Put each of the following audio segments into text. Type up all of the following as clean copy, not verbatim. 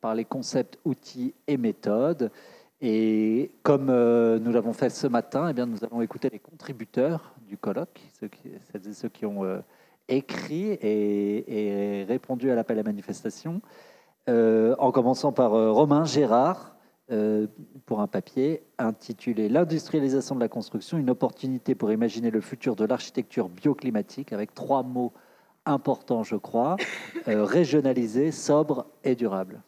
parler concepts, outils et méthodes. Et comme nous l'avons fait ce matin, eh bien, nous allons écouter les contributeurs du colloque, celles et ceux qui ont écrit et répondu à l'appel à manifestation, en commençant par Romain Gérard, pour un papier intitulé « L'industrialisation de la construction, une opportunité pour imaginer le futur de l'architecture bioclimatique » avec 3 mots importants, je crois, régionalisé, sobre et durable.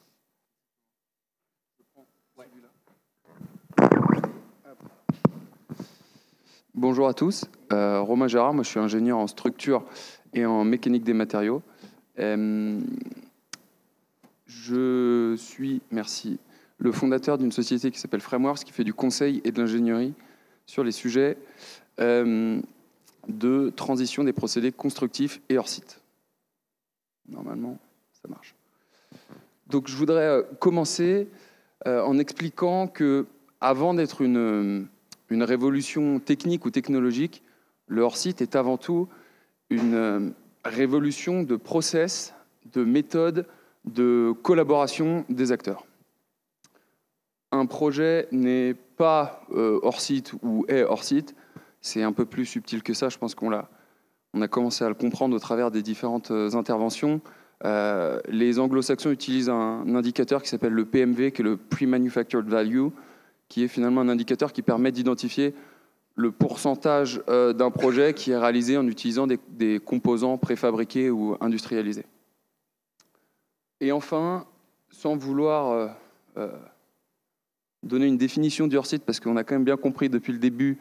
Bonjour à tous, Romain Gérard, moi je suis ingénieur en structure et en mécanique des matériaux. Je suis, merci, le fondateur d'une société qui s'appelle Frameworks, qui fait du conseil et de l'ingénierie sur les sujets de transition des procédés constructifs et hors site. Normalement, ça marche. Donc je voudrais commencer en expliquant que, avant d'être une révolution technique ou technologique, le hors-site est avant tout une révolution de process, de méthode, de collaboration des acteurs. Un projet n'est pas hors-site ou est hors-site, c'est un peu plus subtil que ça, je pense qu'on a commencé à le comprendre au travers des différentes interventions. Les anglo-saxons utilisent un indicateur qui s'appelle le PMV, qui est le Pre-Manufactured Value, qui est finalement un indicateur qui permet d'identifier le pourcentage d'un projet qui est réalisé en utilisant des composants préfabriqués ou industrialisés. Et enfin, sans vouloir donner une définition du hors-site, parce qu'on a quand même bien compris depuis le début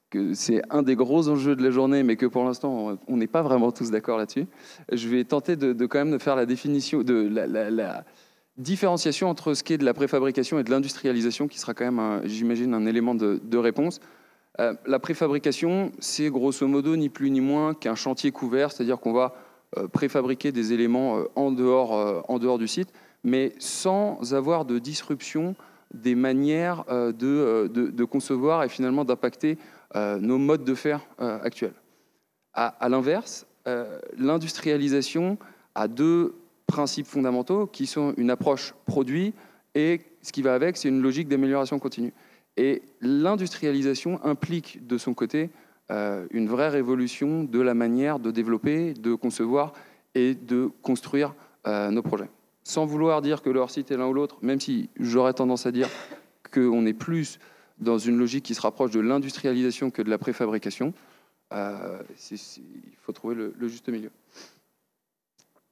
que c'est un des gros enjeux de la journée, mais que pour l'instant, on n'est pas vraiment tous d'accord là-dessus, je vais tenter de quand même de faire la définition, la différenciation entre ce qui est de la préfabrication et de l'industrialisation, qui sera quand même, j'imagine, un élément de réponse. La préfabrication, c'est grosso modo ni plus ni moins qu'un chantier couvert, c'est-à-dire qu'on va préfabriquer des éléments en dehors du site, mais sans avoir de disruption des manières de concevoir et finalement d'impacter nos modes de faire actuels. À l'inverse, l'industrialisation a 2 principes fondamentaux qui sont une approche produit et ce qui va avec, c'est une logique d'amélioration continue. Et l'industrialisation implique de son côté une vraie révolution de la manière de développer, de concevoir et de construire nos projets. Sans vouloir dire que le hors-site est l'un ou l'autre, même si j'aurais tendance à dire qu'on est plus dans une logique qui se rapproche de l'industrialisation que de la préfabrication, il faut trouver le juste milieu.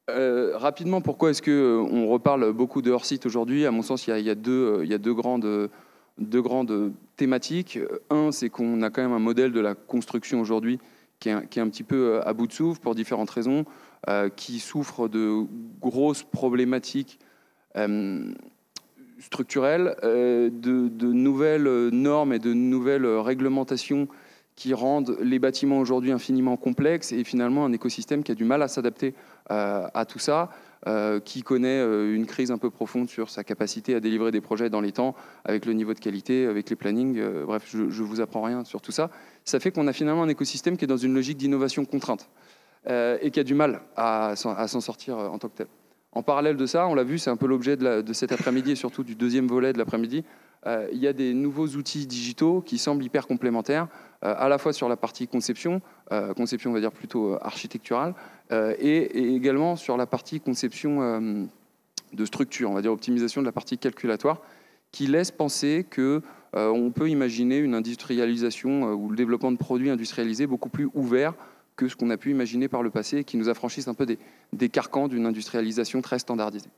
Rapidement, pourquoi est-ce qu'on reparle beaucoup de hors-site aujourd'hui? À mon sens, il y a deux grandes thématiques. Un, c'est qu'on a quand même un modèle de la construction aujourd'hui qui est un petit peu à bout de souffle pour différentes raisons, qui souffre de grosses problématiques structurelles, de nouvelles normes et de nouvelles réglementations qui rendent les bâtiments aujourd'hui infiniment complexes et finalement un écosystème qui a du mal à s'adapter à tout ça, qui connaît une crise un peu profonde sur sa capacité à délivrer des projets dans les temps, avec le niveau de qualité, avec les plannings, bref, je ne vous apprends rien sur tout ça. Ça fait qu'on a finalement un écosystème qui est dans une logique d'innovation contrainte et qui a du mal à s'en sortir en tant que tel. En parallèle de ça, on l'a vu, c'est un peu l'objet de cet après-midi et surtout du deuxième volet de l'après-midi, il y a des nouveaux outils digitaux qui semblent hyper complémentaires, à la fois sur la partie conception on va dire plutôt architecturale, et également sur la partie conception de structure, on va dire optimisation de la partie calculatoire, qui laisse penser qu'on peut imaginer une industrialisation ou le développement de produits industrialisés beaucoup plus ouvert que ce qu'on a pu imaginer par le passé, et qui nous affranchissent un peu des carcans d'une industrialisation très standardisée.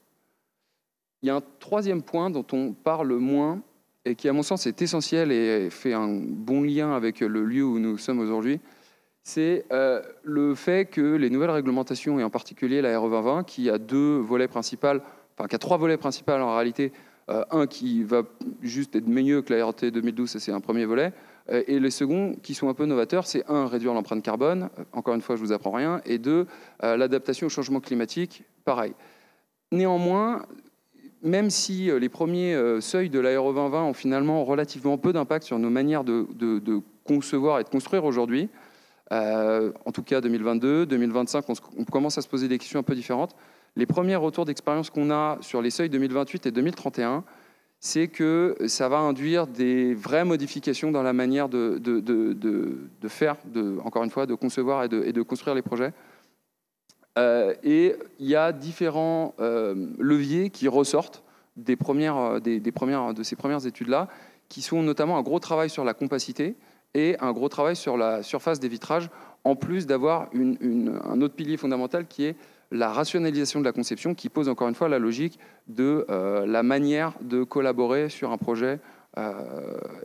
Il y a un troisième point dont on parle moins, et qui, à mon sens, est essentiel et fait un bon lien avec le lieu où nous sommes aujourd'hui, c'est le fait que les nouvelles réglementations, et en particulier la RE 2020, qui a 2 volets principaux, enfin qui a 3 volets principaux en réalité, un qui va juste être mieux que la RT 2012, ça c'est un premier volet, et les seconds qui sont un peu novateurs, c'est 1, réduire l'empreinte carbone, encore une fois je ne vous apprends rien, et 2, l'adaptation au changement climatique, pareil. Néanmoins, même si les premiers seuils de la RE 2020 ont finalement relativement peu d'impact sur nos manières de concevoir et de construire aujourd'hui, en tout cas 2022, 2025, on commence à se poser des questions un peu différentes. Les premiers retours d'expérience qu'on a sur les seuils 2028 et 2031, c'est que ça va induire des vraies modifications dans la manière de faire, encore une fois, de concevoir et de construire les projets. Et il y a différents leviers qui ressortent de ces premières études-là, qui sont notamment un gros travail sur la compacité et un gros travail sur la surface des vitrages, en plus d'avoir un autre pilier fondamental qui est la rationalisation de la conception, qui pose encore une fois la logique de la manière de collaborer sur un projet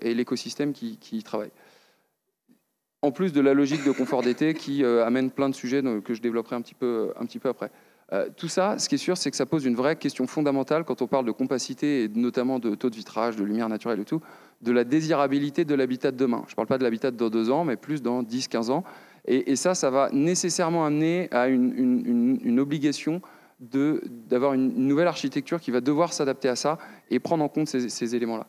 et l'écosystème qui y travaille. En plus de la logique de confort d'été qui amène plein de sujets que je développerai un petit peu après. Tout ça, ce qui est sûr, c'est que ça pose une vraie question fondamentale quand on parle de compacité et notamment de taux de vitrage, de lumière naturelle et tout, de la désirabilité de l'habitat de demain. Je ne parle pas de l'habitat dans 2 ans, mais plus dans 10-15 ans. Et ça va nécessairement amener à une obligation d'avoir une nouvelle architecture qui va devoir s'adapter à ça et prendre en compte ces éléments-là.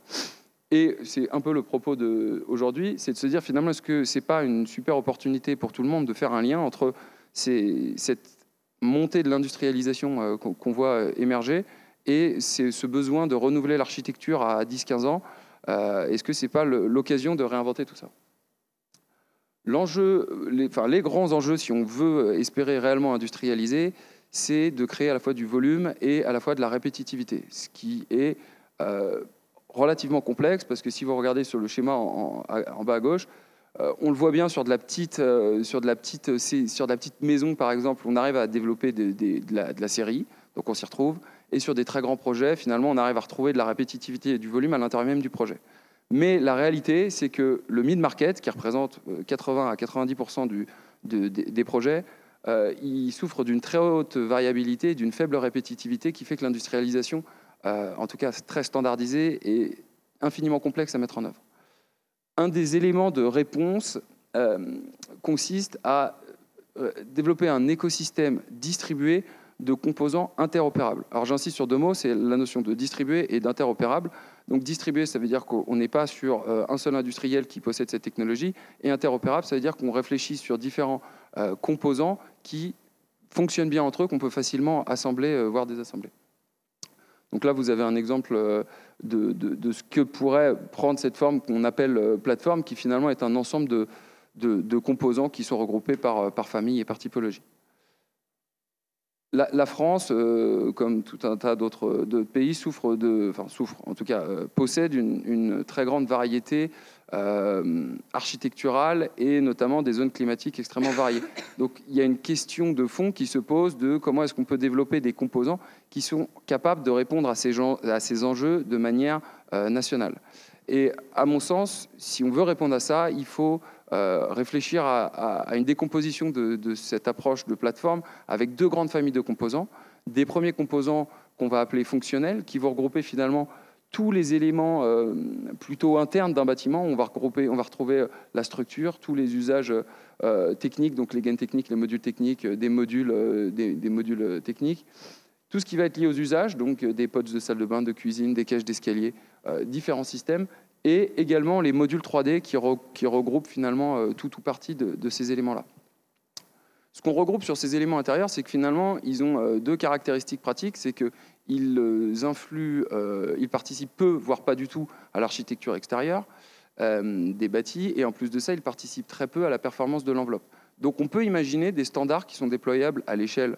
Et c'est un peu le propos d'aujourd'hui, c'est de se dire finalement, est-ce que ce n'est pas une super opportunité pour tout le monde de faire un lien entre cette montée de l'industrialisation qu'on voit émerger et ce besoin de renouveler l'architecture à 10-15 ans. Est-ce que ce n'est pas l'occasion de réinventer tout ça? Les grands enjeux, si on veut espérer réellement industrialiser, c'est de créer à la fois du volume et à la fois de la répétitivité, ce qui est relativement complexe, parce que si vous regardez sur le schéma en bas à gauche, on le voit bien sur de la petite maison, par exemple, on arrive à développer de la série, donc on s'y retrouve, et sur des très grands projets, finalement, on arrive à retrouver de la répétitivité et du volume à l'intérieur même du projet. Mais la réalité, c'est que le mid-market, qui représente 80 à 90% des projets, il souffre d'une très haute variabilité, d'une faible répétitivité, qui fait que l'industrialisation, en tout cas très standardisée, est infiniment complexe à mettre en œuvre. Un des éléments de réponse consiste à développer un écosystème distribué de composants interopérables. Alors j'insiste sur 2 mots, c'est la notion de distribué et d'interopérable. Donc distribué, ça veut dire qu'on n'est pas sur un seul industriel qui possède cette technologie, et interopérable, ça veut dire qu'on réfléchit sur différents composants qui fonctionnent bien entre eux, qu'on peut facilement assembler, voire désassembler. Donc là, vous avez un exemple de ce que pourrait prendre cette forme qu'on appelle plateforme, qui finalement est un ensemble de composants qui sont regroupés par famille et par typologie. La France, comme tout un tas d'autres pays, possède une très grande variété architecturale et notamment des zones climatiques extrêmement variées. Donc il y a une question de fond qui se pose de comment est-ce qu'on peut développer des composants qui sont capables de répondre à ces enjeux de manière nationale. Et à mon sens, si on veut répondre à ça, il faut réfléchir à une décomposition de cette approche de plateforme avec 2 grandes familles de composants. Des premiers composants qu'on va appeler fonctionnels, qui vont regrouper finalement tous les éléments plutôt internes d'un bâtiment. On va retrouver la structure, tous les usages techniques, donc les gaines techniques, les modules techniques, des modules techniques. Tout ce qui va être lié aux usages, donc des pods de salle de bain, de cuisine, des cages d'escalier, différents systèmes, et également les modules 3D qui regroupent finalement tout ou partie de ces éléments-là. Ce qu'on regroupe sur ces éléments intérieurs, c'est que finalement, ils ont 2 caractéristiques pratiques, c'est qu'ils ils participent peu, voire pas du tout, à l'architecture extérieure des bâtis, et en plus de ça, ils participent très peu à la performance de l'enveloppe. Donc on peut imaginer des standards qui sont déployables à l'échelle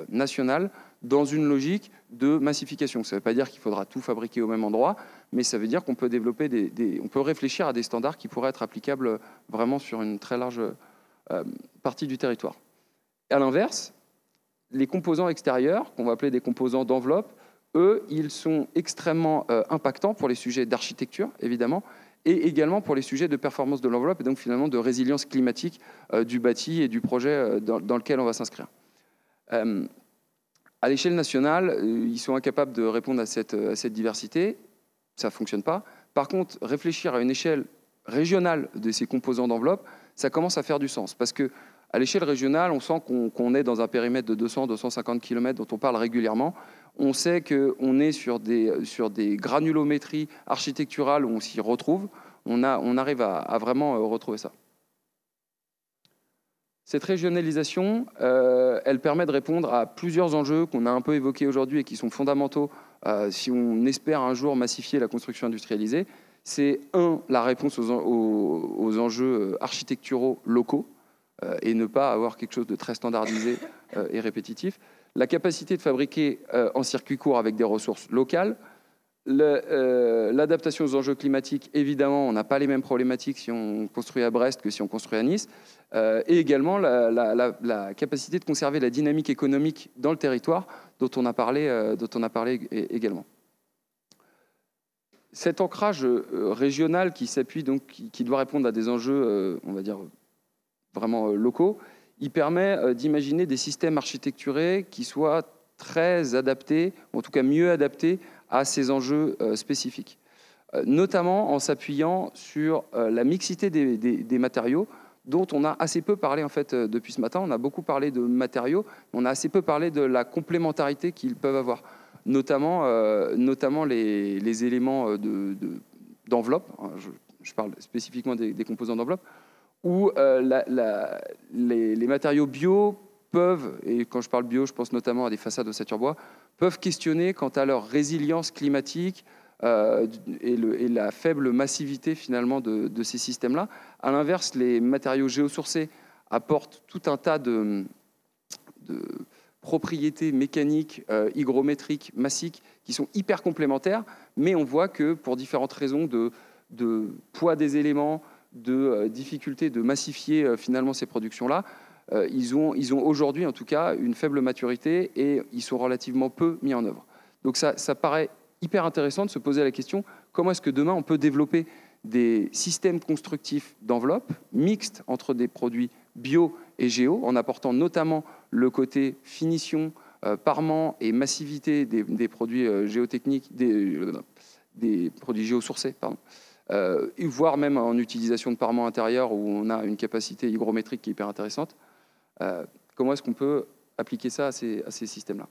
nationale, dans une logique de massification. Ça ne veut pas dire qu'il faudra tout fabriquer au même endroit, mais ça veut dire qu'on peut développer on peut réfléchir à des standards qui pourraient être applicables vraiment sur une très large partie du territoire. À l'inverse, les composants extérieurs, qu'on va appeler des composants d'enveloppe, eux, ils sont extrêmement impactants pour les sujets d'architecture, évidemment, et également pour les sujets de performance de l'enveloppe, et donc finalement de résilience climatique du bâti et du projet dans lequel on va s'inscrire. À l'échelle nationale, ils sont incapables de répondre à cette diversité. Ça ne fonctionne pas. Par contre, réfléchir à une échelle régionale de ces composants d'enveloppe, ça commence à faire du sens. Parce qu'à l'échelle régionale, on sent qu'on est dans un périmètre de 200-250 km dont on parle régulièrement. On sait qu'on est sur des granulométries architecturales où on s'y retrouve. On arrive à vraiment retrouver ça. Cette régionalisation, elle permet de répondre à plusieurs enjeux qu'on a un peu évoqués aujourd'hui et qui sont fondamentaux si on espère un jour massifier la construction industrialisée. C'est la réponse aux enjeux architecturaux locaux et ne pas avoir quelque chose de très standardisé et répétitif. La capacité de fabriquer en circuit court avec des ressources locales. L'adaptation aux enjeux climatiques, évidemment, on n'a pas les mêmes problématiques si on construit à Brest que si on construit à Nice. Et également la capacité de conserver la dynamique économique dans le territoire dont on a parlé également. Cet ancrage régional qui s'appuie donc, qui doit répondre à des enjeux, on va dire, vraiment locaux, il permet d'imaginer des systèmes architecturés qui soient très adaptés, ou en tout cas mieux adaptés à ces enjeux spécifiques, notamment en s'appuyant sur la mixité des matériaux, dont on a assez peu parlé en fait depuis ce matin. On a beaucoup parlé de matériaux, mais on a assez peu parlé de la complémentarité qu'ils peuvent avoir, notamment les éléments d'enveloppe. Je parle spécifiquement des composants d'enveloppe, où les matériaux bio peuvent, et quand je parle bio, je pense notamment à des façades ossature bois, peuvent questionner quant à leur résilience climatique et la faible massivité finalement de ces systèmes-là. À l'inverse, les matériaux géosourcés apportent tout un tas de propriétés mécaniques, hygrométriques, massiques, qui sont hyper complémentaires, mais on voit que pour différentes raisons de poids des éléments, de difficulté de massifier finalement ces productions-là, ils ont aujourd'hui en tout cas une faible maturité et ils sont relativement peu mis en œuvre. Donc ça paraît hyper intéressant de se poser la question comment est-ce que demain on peut développer des systèmes constructifs d'enveloppe mixtes entre des produits bio et géo, en apportant notamment le côté finition, parement et massivité des produits géotechniques, des produits géosourcés, pardon. Voire même en utilisation de parement intérieur où on a une capacité hygrométrique qui est hyper intéressante. Comment est-ce qu'on peut appliquer ça à ces systèmes-là?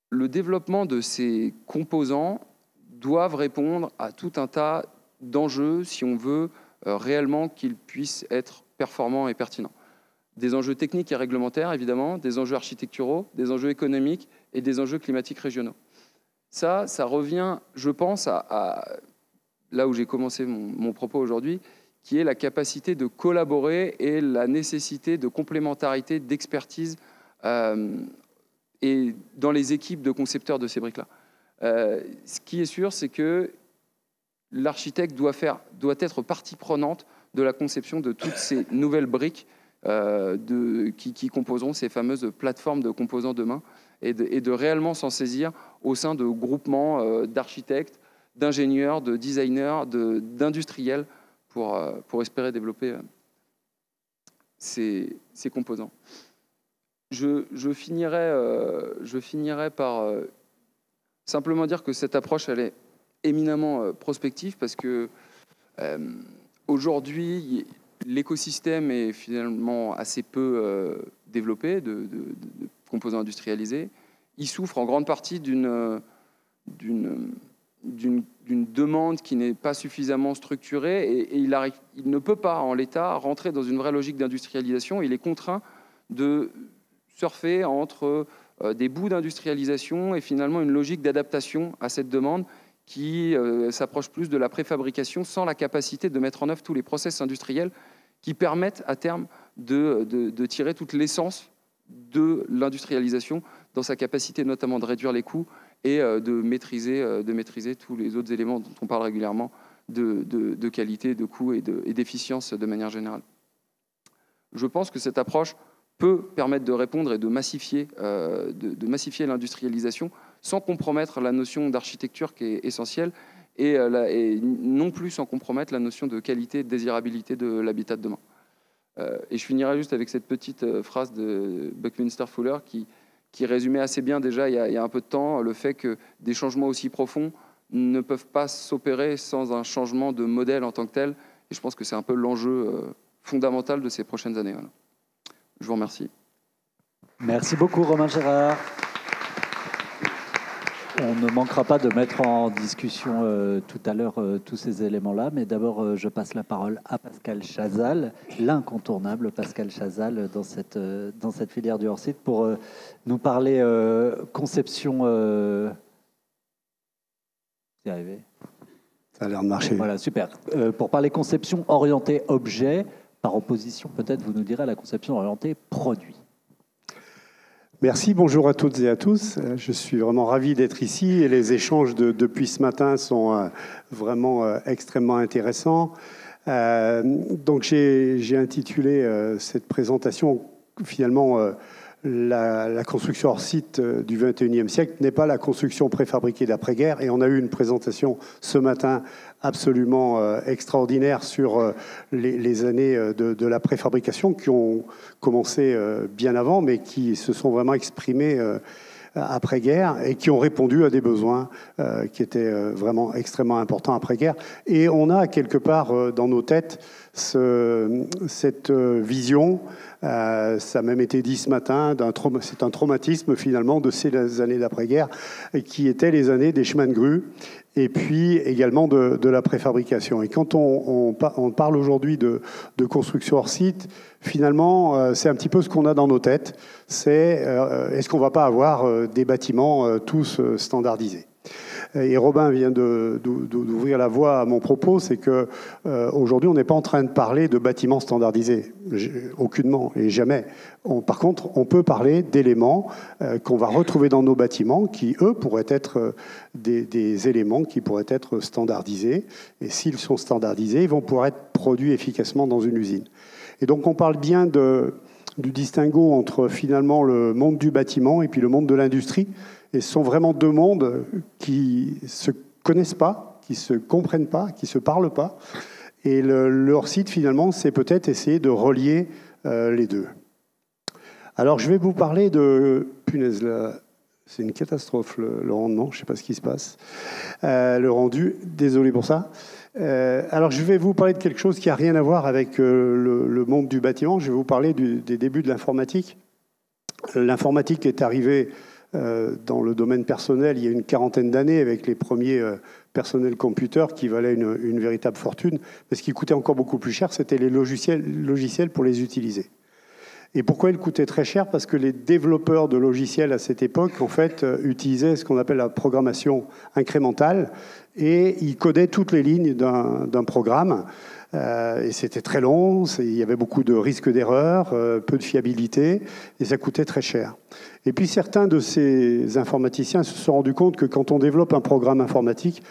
Le développement de ces composants doivent répondre à tout un tas d'enjeux si on veut réellement qu'ils puissent être performants et pertinents. Des enjeux techniques et réglementaires, évidemment, des enjeux architecturaux, des enjeux économiques et des enjeux climatiques régionaux. Ça revient, je pense, à là où j'ai commencé mon propos aujourd'hui, qui est la capacité de collaborer et la nécessité de complémentarité, d'expertise et dans les équipes de concepteurs de ces briques-là. Ce qui est sûr, c'est que l'architecte doit être partie prenante de la conception de toutes ces nouvelles briques qui composeront ces fameuses plateformes de composants demain et de réellement s'en saisir au sein de groupements d'architectes, d'ingénieurs, de designers, d'industriels pour espérer développer ces composants. Je finirai par simplement dire que cette approche, elle est éminemment prospective parce que aujourd'hui, l'écosystème est finalement assez peu développé de composants industrialisés. Il souffre en grande partie d'une demande qui n'est pas suffisamment structurée et il ne peut pas, en l'état, rentrer dans une vraie logique d'industrialisation. Il est contraint de surfer entre des bouts d'industrialisation et finalement une logique d'adaptation à cette demande qui s'approche plus de la préfabrication sans la capacité de mettre en œuvre tous les process industriels qui permettent à terme de tirer toute l'essence de l'industrialisation dans sa capacité notamment de réduire les coûts et de maîtriser tous les autres éléments dont on parle régulièrement de qualité, de coût et d'efficience de manière générale. Je pense que cette approche peut permettre de répondre et de massifier l'industrialisation sans compromettre la notion d'architecture qui est essentielle et non plus sans compromettre la notion de qualité et de désirabilité de l'habitat de demain. Et je finirai juste avec cette petite phrase de Buckminster Fuller qui résumait assez bien déjà il y a un peu de temps le fait que des changements aussi profonds ne peuvent pas s'opérer sans un changement de modèle en tant que tel. Et je pense que c'est un peu l'enjeu fondamental de ces prochaines années. Voilà. Je vous remercie. Merci beaucoup, Romain Gérard. On ne manquera pas de mettre en discussion tout à l'heure tous ces éléments-là, mais d'abord je passe la parole à Pascal Chazal, l'incontournable Pascal Chazal dans cette filière du hors-site, pour nous parler conception... C'est arrivé. Ça a l'air de marcher. Voilà, super. Pour parler conception orientée objet, par opposition peut-être, vous nous direz, à la conception orientée produit. Merci, bonjour à toutes et à tous. Je suis vraiment ravi d'être ici et les échanges depuis ce matin sont vraiment extrêmement intéressants. Donc j'ai intitulé cette présentation finalement la construction hors site du XXIe siècle n'est pas la construction préfabriquée d'après-guerre, et on a eu une présentation ce matin absolument extraordinaire sur les années de la préfabrication qui ont commencé bien avant, mais qui se sont vraiment exprimées après-guerre et qui ont répondu à des besoins qui étaient vraiment extrêmement importants après-guerre. Et on a quelque part dans nos têtes cette vision, ça a même été dit ce matin, c'est un traumatisme finalement de ces années d'après-guerre qui étaient les années des chemins de grue et puis également de la préfabrication. Et quand on parle aujourd'hui de construction hors site, finalement, c'est un petit peu ce qu'on a dans nos têtes. C'est est-ce qu'on ne va pas avoir des bâtiments tous standardisés ? Et Robin vient d'ouvrir la voie à mon propos, c'est que aujourd'hui, on n'est pas en train de parler de bâtiments standardisés, aucunement et jamais. Par contre, on peut parler d'éléments qu'on va retrouver dans nos bâtiments, qui eux pourraient être des éléments qui pourraient être standardisés. Et s'ils sont standardisés, ils vont pouvoir être produits efficacement dans une usine. Et donc, on parle bien du distinguo entre finalement le monde du bâtiment et puis le monde de l'industrie. Et ce sont vraiment deux mondes qui ne se connaissent pas, qui ne se comprennent pas, qui ne se parlent pas. Et le hors-site, finalement, c'est peut-être essayer de relier les deux. Alors, je vais vous parler de... Punaise, là, c'est une catastrophe, le rendement, je ne sais pas ce qui se passe. Le rendu, désolé pour ça. Alors, je vais vous parler de quelque chose qui n'a rien à voir avec le monde du bâtiment. Je vais vous parler des débuts de l'informatique. L'informatique est arrivée dans le domaine personnel il y a une quarantaine d'années avec les premiers personnels computers qui valaient une véritable fortune. Mais ce qui coûtait encore beaucoup plus cher, c'était les logiciels pour les utiliser. Et pourquoi ils coûtaient très cher ? Parce que les développeurs de logiciels à cette époque, en fait, utilisaient ce qu'on appelle la programmation incrémentale et ils codaient toutes les lignes d'un programme. Et c'était très long, il y avait beaucoup de risques d'erreur, peu de fiabilité, et ça coûtait très cher. Et puis certains de ces informaticiens se sont rendus compte que quand on développe un programme informatique,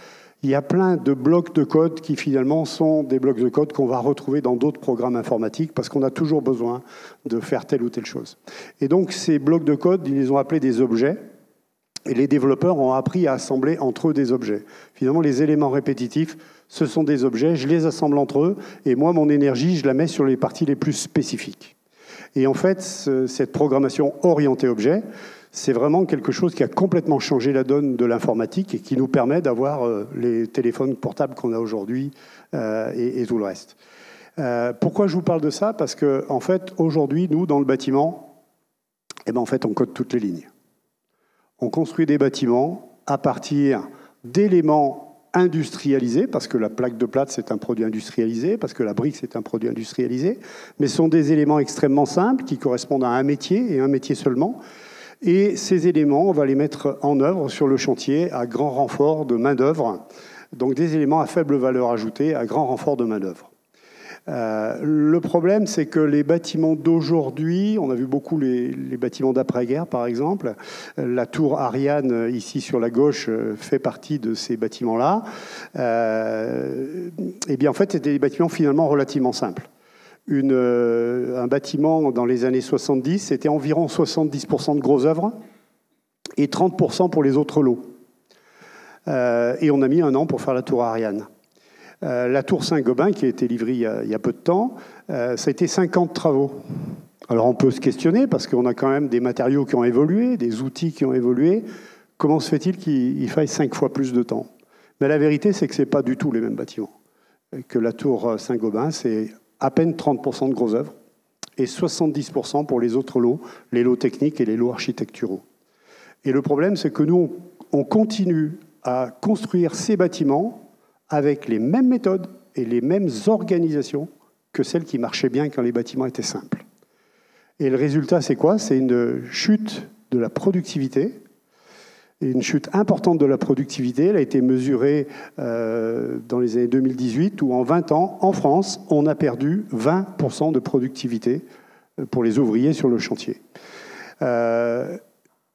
il y a plein de blocs de code qui finalement sont des blocs de code qu'on va retrouver dans d'autres programmes informatiques parce qu'on a toujours besoin de faire telle ou telle chose. Et donc ces blocs de code, ils les ont appelés des objets. Et les développeurs ont appris à assembler entre eux des objets. Finalement, les éléments répétitifs, ce sont des objets, je les assemble entre eux, et moi, mon énergie, je la mets sur les parties les plus spécifiques. Et en fait, cette programmation orientée objet, c'est vraiment quelque chose qui a complètement changé la donne de l'informatique et qui nous permet d'avoir les téléphones portables qu'on a aujourd'hui et tout le reste. Pourquoi je vous parle de ça ? Parce que, en fait, aujourd'hui, nous, dans le bâtiment, en fait, on code toutes les lignes. On construit des bâtiments à partir d'éléments industrialisés, parce que la plaque de plâtre, c'est un produit industrialisé, parce que la brique, c'est un produit industrialisé, mais ce sont des éléments extrêmement simples qui correspondent à un métier, et un métier seulement. Et ces éléments, on va les mettre en œuvre sur le chantier à grand renfort de main-d'œuvre. Donc des éléments à faible valeur ajoutée, à grand renfort de main-d'œuvre. Le problème, c'est que les bâtiments d'aujourd'hui, on a vu beaucoup les bâtiments d'après-guerre, par exemple. La tour Ariane, ici sur la gauche, fait partie de ces bâtiments-là. Et bien, en fait, c'était des bâtiments finalement relativement simples. Un bâtiment dans les années 70, c'était environ 70% de gros œuvres et 30% pour les autres lots. Et on a mis 1 an pour faire la tour Ariane. La tour Saint-Gobain, qui a été livrée il y a peu de temps, ça a été 50 travaux. Alors on peut se questionner, parce qu'on a quand même des matériaux qui ont évolué, des outils qui ont évolué. Comment se fait-il qu'il faille 5 fois plus de temps ? Mais la vérité, c'est que ce n'est pas du tout les mêmes bâtiments. Que la tour Saint-Gobain, c'est à peine 30% de gros œuvres et 70% pour les autres lots, les lots techniques et les lots architecturaux. Et le problème, c'est que nous, on continue à construire ces bâtiments avec les mêmes méthodes et les mêmes organisations que celles qui marchaient bien quand les bâtiments étaient simples. Et le résultat, c'est quoi? C'est une chute de la productivité, et une chute importante de la productivité. Elle a été mesurée dans les années 2018, où en 20 ans, en France, on a perdu 20% de productivité pour les ouvriers sur le chantier.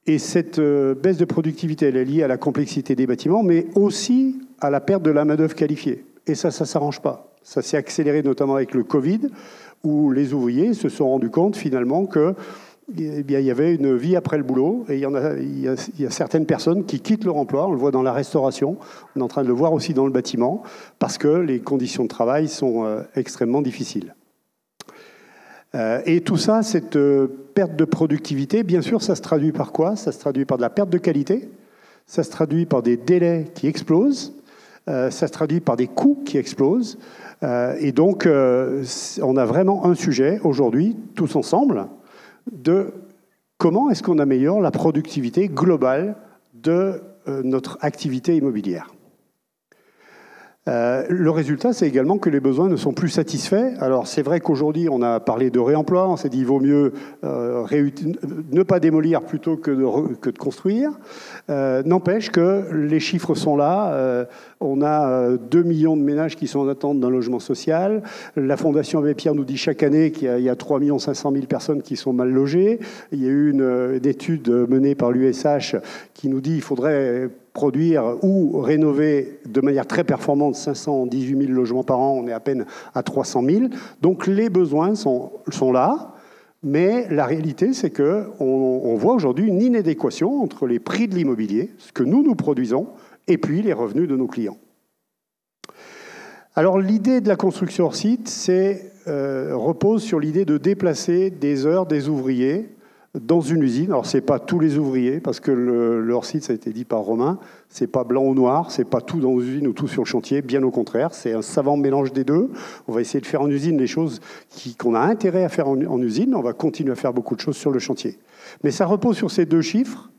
Et cette baisse de productivité, elle est liée à la complexité des bâtiments, mais aussi à la perte de la main-d'œuvre qualifiée. Et ça ne s'arrange pas. Ça s'est accéléré notamment avec le Covid, où les ouvriers se sont rendus compte finalement que il y avait une vie après le boulot, et il y a certaines personnes qui quittent leur emploi. On le voit dans la restauration, on est en train de le voir aussi dans le bâtiment, parce que les conditions de travail sont extrêmement difficiles. Et tout ça, cette perte de productivité, bien sûr, ça se traduit par quoi? Ça se traduit par de la perte de qualité, ça se traduit par des délais qui explosent, ça se traduit par des coûts qui explosent. Et donc, on a vraiment un sujet aujourd'hui, tous ensemble, de comment est-ce qu'on améliore la productivité globale de notre activité immobilière. Le résultat, c'est également que les besoins ne sont plus satisfaits. Alors, c'est vrai qu'aujourd'hui, on a parlé de réemploi. On s'est dit qu'il vaut mieux ne pas démolir plutôt que de construire. N'empêche que les chiffres sont là. On a 2 millions de ménages qui sont en attente d'un logement social. La Fondation Abbé Pierre nous dit chaque année qu'il y a 3 500 000 personnes qui sont mal logées. Il y a eu une étude menée par l'USH qui nous dit qu'il faudrait produire ou rénover de manière très performante 518 000 logements par an. On est à peine à 300 000. Donc les besoins sont là. Mais la réalité, c'est qu'on voit aujourd'hui une inadéquation entre les prix de l'immobilier, ce que nous produisons, et puis les revenus de nos clients. Alors l'idée de la construction hors site repose sur l'idée de déplacer des heures des ouvriers dans une usine. Alors ce n'est pas tous les ouvriers, parce que le hors site, ça a été dit par Romain, ce n'est pas blanc ou noir, ce n'est pas tout dans l'usine ou tout sur le chantier, bien au contraire, c'est un savant mélange des deux. On va essayer de faire en usine les choses qu'on a intérêt à faire en usine, on va continuer à faire beaucoup de choses sur le chantier. Mais ça repose sur ces deux chiffres.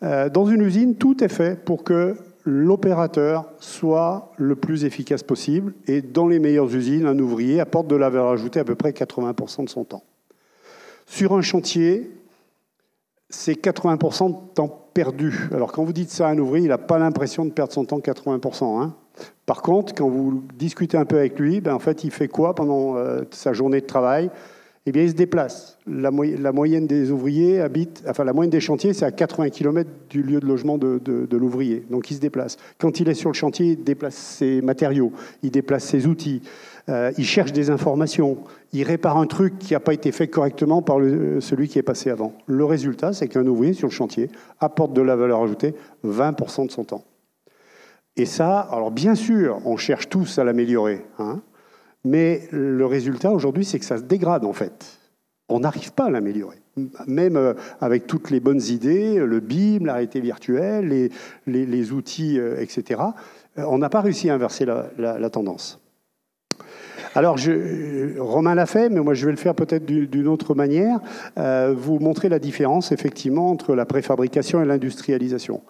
Dans une usine, tout est fait pour que l'opérateur soit le plus efficace possible, et dans les meilleures usines, un ouvrier apporte de la valeur ajoutée à peu près 80% de son temps. Sur un chantier, c'est 80% de temps perdu. Alors quand vous dites ça à un ouvrier, il n'a pas l'impression de perdre son temps 80%. Hein. Par contre, quand vous discutez un peu avec lui, en fait, il fait quoi pendant sa journée de travail? Eh bien, il se déplace. La moyenne des ouvriers la moyenne des chantiers, c'est à 80 km du lieu de logement de l'ouvrier. Donc, il se déplace. Quand il est sur le chantier, il déplace ses matériaux, il déplace ses outils, il cherche des informations, il répare un truc qui n'a pas été fait correctement par celui qui est passé avant. Le résultat, c'est qu'un ouvrier sur le chantier apporte de la valeur ajoutée 20% de son temps. Et ça, alors bien sûr, on cherche tous à l'améliorer, hein. Mais le résultat aujourd'hui, c'est que ça se dégrade en fait. On n'arrive pas à l'améliorer. Même avec toutes les bonnes idées, le BIM, la réalité virtuelle, les outils, etc., on n'a pas réussi à inverser la tendance. Alors, Romain l'a fait, mais moi je vais le faire peut-être d'une autre manière. Vous montrer la différence effectivement entre la préfabrication et l'industrialisation.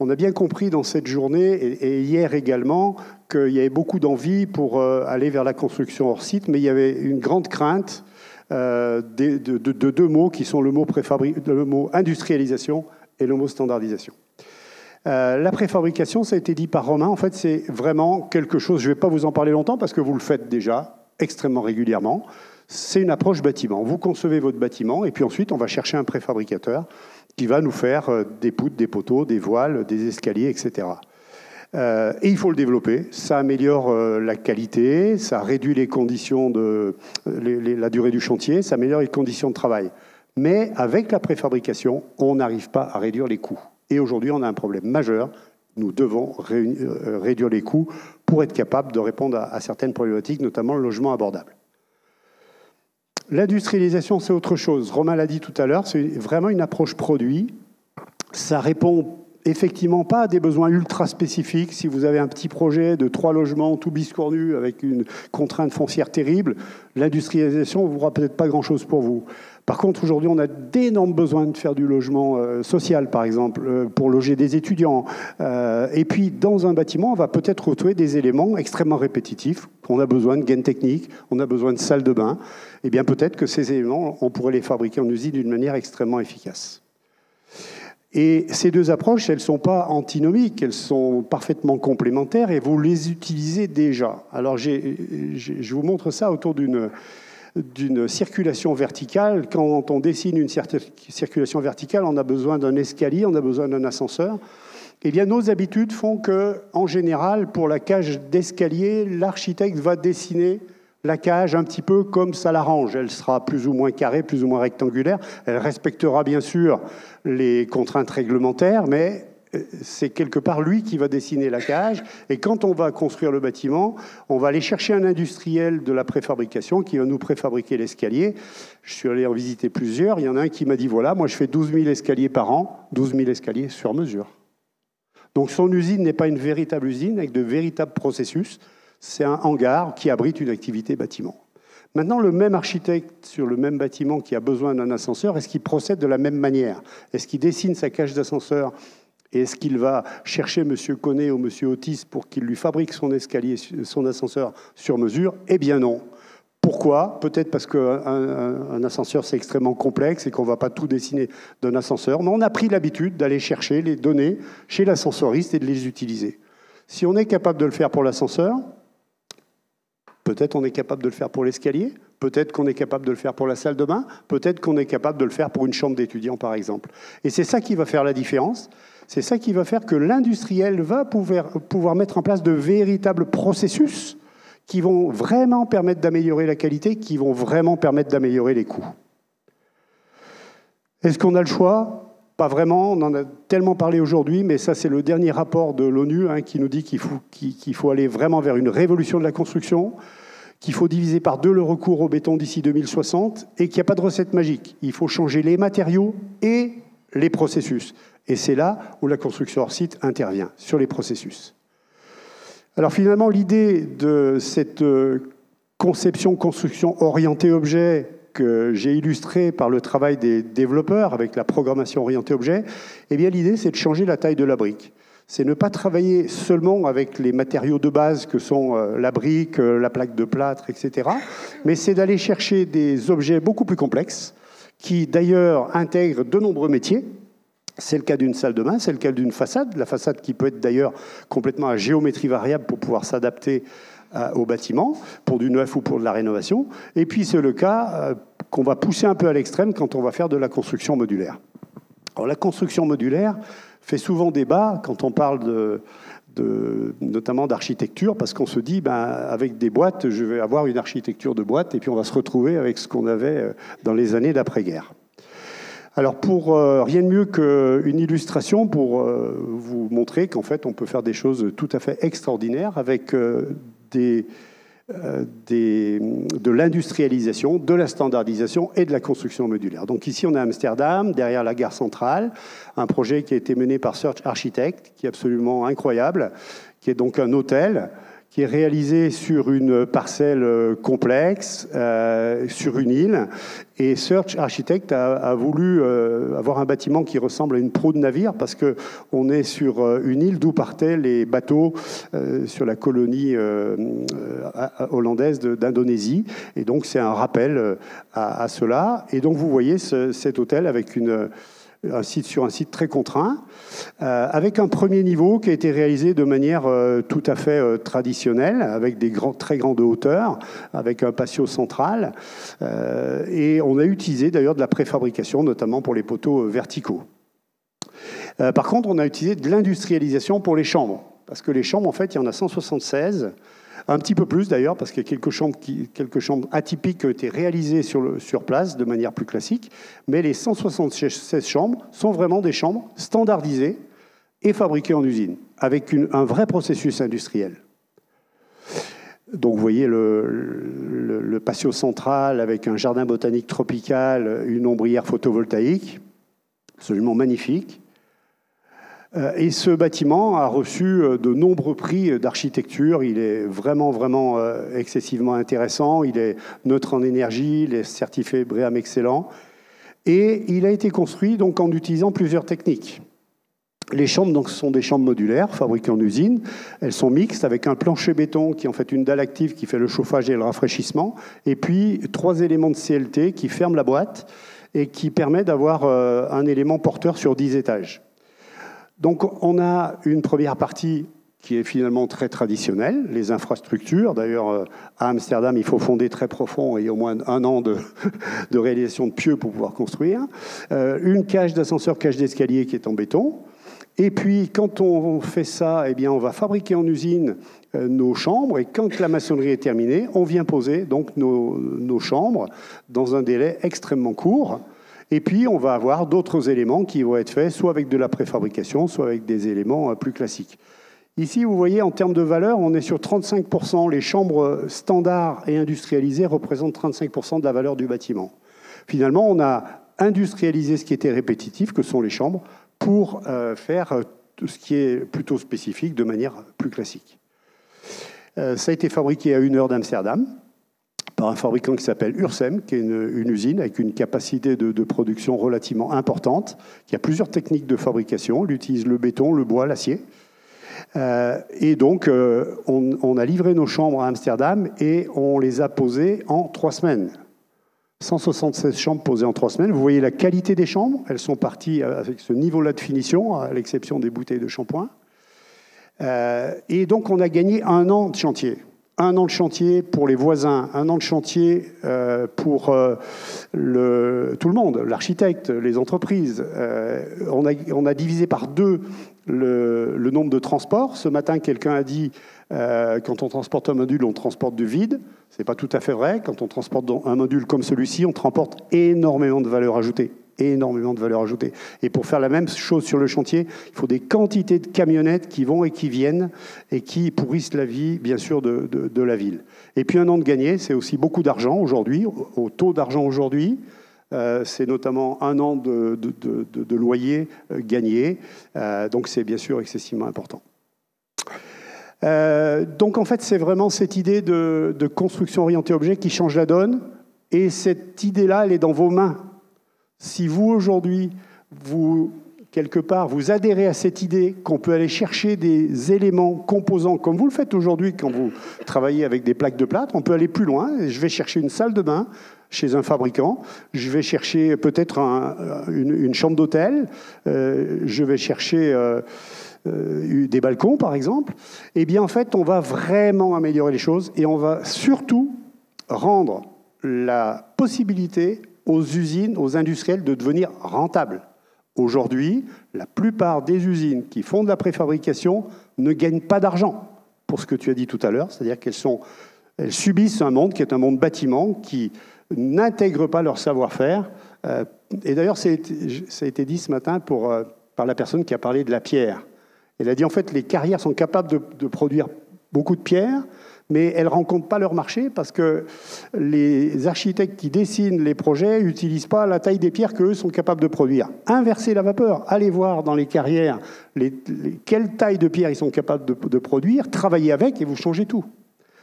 On a bien compris dans cette journée, et hier également, qu'il y avait beaucoup d'envie pour aller vers la construction hors site, mais il y avait une grande crainte de deux mots qui sont le mot industrialisation et le mot standardisation. La préfabrication, ça a été dit par Romain, en fait c'est vraiment quelque chose, je ne vais pas vous en parler longtemps parce que vous le faites déjà extrêmement régulièrement, c'est une approche bâtiment. Vous concevez votre bâtiment et puis ensuite on va chercher un préfabricateur qui va nous faire des poutres, des poteaux, des voiles, des escaliers, etc. Et il faut le développer. Ça améliore la qualité, ça réduit les conditions la durée du chantier, ça améliore les conditions de travail. Mais avec la préfabrication, on n'arrive pas à réduire les coûts. Et aujourd'hui, on a un problème majeur. Nous devons réduire les coûts pour être capable de répondre à certaines problématiques, notamment le logement abordable. L'industrialisation, c'est autre chose. Romain l'a dit tout à l'heure, c'est vraiment une approche produit. Ça répond effectivement pas à des besoins ultra spécifiques. Si vous avez un petit projet de 3 logements tout biscornus avec une contrainte foncière terrible, l'industrialisation ne vaudra peut-être pas grand-chose pour vous. Par contre, aujourd'hui, on a d'énormes besoins de faire du logement social, par exemple, pour loger des étudiants. Et puis, dans un bâtiment, on va peut-être retrouver des éléments extrêmement répétitifs. On a besoin de gaines techniques, on a besoin de salles de bain. Eh bien, peut-être que ces éléments, on pourrait les fabriquer en usine d'une manière extrêmement efficace. Et ces deux approches, elles ne sont pas antinomiques, elles sont parfaitement complémentaires et vous les utilisez déjà. Alors, je vous montre ça autour d'une circulation verticale. Quand on dessine une circulation verticale, on a besoin d'un escalier, on a besoin d'un ascenseur. Eh bien, nos habitudes font que, en général, pour la cage d'escalier, l'architecte va dessiner la cage un petit peu comme ça l'arrange. Elle sera plus ou moins carrée, plus ou moins rectangulaire. Elle respectera bien sûr les contraintes réglementaires, mais c'est quelque part lui qui va dessiner la cage. Et quand on va construire le bâtiment, on va aller chercher un industriel de la préfabrication qui va nous préfabriquer l'escalier. Je suis allé en visiter plusieurs. Il y en a un qui m'a dit, voilà, moi je fais 12 000 escaliers par an, 12 000 escaliers sur mesure. Donc son usine n'est pas une véritable usine avec de véritables processus. C'est un hangar qui abrite une activité bâtiment. Maintenant, le même architecte sur le même bâtiment qui a besoin d'un ascenseur, est-ce qu'il procède de la même manière? Est-ce qu'il dessine sa cage d'ascenseur et est-ce qu'il va chercher M. Connet ou M. Otis pour qu'il lui fabrique son escalier, son ascenseur sur mesure? Eh bien non. Pourquoi? Peut-être parce qu'un ascenseur, c'est extrêmement complexe et qu'on ne va pas tout dessiner d'un ascenseur. Mais on a pris l'habitude d'aller chercher les données chez l'ascensoriste et de les utiliser. Si on est capable de le faire pour l'ascenseur, peut-être on est capable de le faire pour l'escalier, peut-être qu'on est capable de le faire pour la salle de bain, peut-être qu'on est capable de le faire pour une chambre d'étudiant, par exemple. Et c'est ça qui va faire la différence. C'est ça qui va faire que l'industriel va pouvoir mettre en place de véritables processus qui vont vraiment permettre d'améliorer la qualité, qui vont vraiment permettre d'améliorer les coûts. Est-ce qu'on a le choix? Pas vraiment, on en a tellement parlé aujourd'hui, mais ça c'est le dernier rapport de l'ONU qui nous dit qu'il faut aller vraiment vers une révolution de la construction, qu'il faut diviser par 2 le recours au béton d'ici 2060 et qu'il n'y a pas de recette magique. Il faut changer les matériaux et les processus. Et c'est là où la construction hors site intervient, sur les processus. Alors finalement, l'idée de cette conception-construction orientée objet que j'ai illustrée par le travail des développeurs avec la programmation orientée objet, eh bien l'idée c'est de changer la taille de la brique. C'est ne pas travailler seulement avec les matériaux de base que sont la brique, la plaque de plâtre, etc. Mais c'est d'aller chercher des objets beaucoup plus complexes qui d'ailleurs intègrent de nombreux métiers. C'est le cas d'une salle de bain, c'est le cas d'une façade. La façade qui peut être d'ailleurs complètement à géométrie variable pour pouvoir s'adapter au bâtiment, pour du neuf ou pour de la rénovation. Et puis c'est le cas qu'on va pousser un peu à l'extrême quand on va faire de la construction modulaire. Alors la construction modulaire fait souvent débat quand on parle notamment d'architecture, parce qu'on se dit, avec des boîtes, je vais avoir une architecture de boîte, et puis on va se retrouver avec ce qu'on avait dans les années d'après-guerre. Alors, pour rien de mieux qu'une illustration pour vous montrer qu'en fait, on peut faire des choses tout à fait extraordinaires avec de l'industrialisation, de la standardisation et de la construction modulaire. Donc ici, on est à Amsterdam, derrière la gare centrale, un projet qui a été mené par Search Architect, qui est absolument incroyable, qui est donc un hôtel, qui est réalisé sur une parcelle complexe, sur une île. Et Search Architect a voulu avoir un bâtiment qui ressemble à une proue de navire, parce qu'on est sur une île d'où partaient les bateaux sur la colonie hollandaise d'Indonésie. Et donc c'est un rappel à cela. Et donc vous voyez cet hôtel avec sur un site très contraint, avec un premier niveau qui a été réalisé de manière tout à fait traditionnelle, avec des très grandes hauteurs, avec un patio central. Et on a utilisé d'ailleurs de la préfabrication, notamment pour les poteaux verticaux. Par contre, on a utilisé de l'industrialisation pour les chambres, parce que les chambres, en fait, il y en a 176, un petit peu plus d'ailleurs, parce qu'il y a quelques chambres atypiques qui ont été réalisées sur place de manière plus classique, mais les 176 chambres sont vraiment des chambres standardisées et fabriquées en usine, avec un vrai processus industriel. Donc vous voyez le patio central avec un jardin botanique tropical, une ombrière photovoltaïque, absolument magnifique. Et ce bâtiment a reçu de nombreux prix d'architecture. Il est vraiment, vraiment excessivement intéressant. Il est neutre en énergie, il est certifié BREEAM excellent. Et il a été construit donc, en utilisant plusieurs techniques. Les chambres donc, sont des chambres modulaires fabriquées en usine. Elles sont mixtes avec un plancher béton qui est en fait une dalle active qui fait le chauffage et le rafraîchissement. Et puis 3 éléments de CLT qui ferment la boîte et qui permet d'avoir un élément porteur sur 10 étages. Donc on a une première partie qui est finalement très traditionnelle, les infrastructures. D'ailleurs, à Amsterdam, il faut fonder très profond et au moins 1 an de réalisation de pieux pour pouvoir construire. Une cage d'ascenseur, cage d'escalier qui est en béton. Et puis, quand on fait ça, eh bien, on va fabriquer en usine nos chambres. Et quand la maçonnerie est terminée, on vient poser donc nos chambres dans un délai extrêmement court. Et puis, on va avoir d'autres éléments qui vont être faits, soit avec de la préfabrication, soit avec des éléments plus classiques. Ici, vous voyez, en termes de valeur, on est sur 35%. Les chambres standards et industrialisées représentent 35% de la valeur du bâtiment. Finalement, on a industrialisé ce qui était répétitif, que sont les chambres, pour faire tout ce qui est plutôt spécifique de manière plus classique. Ça a été fabriqué à 1 heure d'Amsterdam par un fabricant qui s'appelle Ursem, qui est une usine avec une capacité de production relativement importante, qui a plusieurs techniques de fabrication. Il utilise le béton, le bois, l'acier. Et donc, on a livré nos chambres à Amsterdam et on les a posées en 3 semaines. 176 chambres posées en 3 semaines. Vous voyez la qualité des chambres. Elles sont parties avec ce niveau-là de finition, à l'exception des bouteilles de shampoing. Et donc, on a gagné 1 an de chantier. 1 an de chantier pour les voisins, 1 an de chantier pour tout le monde, l'architecte, les entreprises. On a divisé par 2 le nombre de transports. Ce matin, quelqu'un a dit quand on transporte un module, on transporte du vide. Ce n'est pas tout à fait vrai. Quand on transporte un module comme celui-ci, on transporte énormément de valeur ajoutée. Énormément de valeur ajoutée. Et pour faire la même chose sur le chantier, il faut des quantités de camionnettes qui vont et qui viennent et qui pourrissent la vie, bien sûr, de la ville. Et puis 1 an de gagné, c'est aussi beaucoup d'argent aujourd'hui, au taux d'argent aujourd'hui. C'est notamment 1 an de loyer gagné. Donc c'est bien sûr excessivement important. Donc en fait, c'est vraiment cette idée de construction orientée objet qui change la donne. Et cette idée-là, elle est dans vos mains. Si vous, aujourd'hui, quelque part, vous adhérez à cette idée qu'on peut aller chercher des éléments composants, comme vous le faites aujourd'hui quand vous travaillez avec des plaques de plâtre, on peut aller plus loin. Je vais chercher une salle de bain chez un fabricant, je vais chercher peut-être une chambre d'hôtel, je vais chercher des balcons, par exemple. Eh bien, en fait, on va vraiment améliorer les choses et on va surtout rendre la possibilité aux usines, aux industriels de devenir rentables. Aujourd'hui, la plupart des usines qui font de la préfabrication ne gagnent pas d'argent, pour ce que tu as dit tout à l'heure, c'est-à-dire elles subissent un monde qui est un monde bâtiment, qui n'intègre pas leur savoir-faire. Et d'ailleurs, ça a été dit ce matin par la personne qui a parlé de la pierre. Elle a dit, en fait, les carrières sont capables de produire beaucoup de pierres, mais elles ne rencontrent pas leur marché parce que les architectes qui dessinent les projets n'utilisent pas la taille des pierres qu'eux sont capables de produire. Inversez la vapeur, allez voir dans les carrières quelle taille de pierre ils sont capables de produire, travaillez avec et vous changez tout.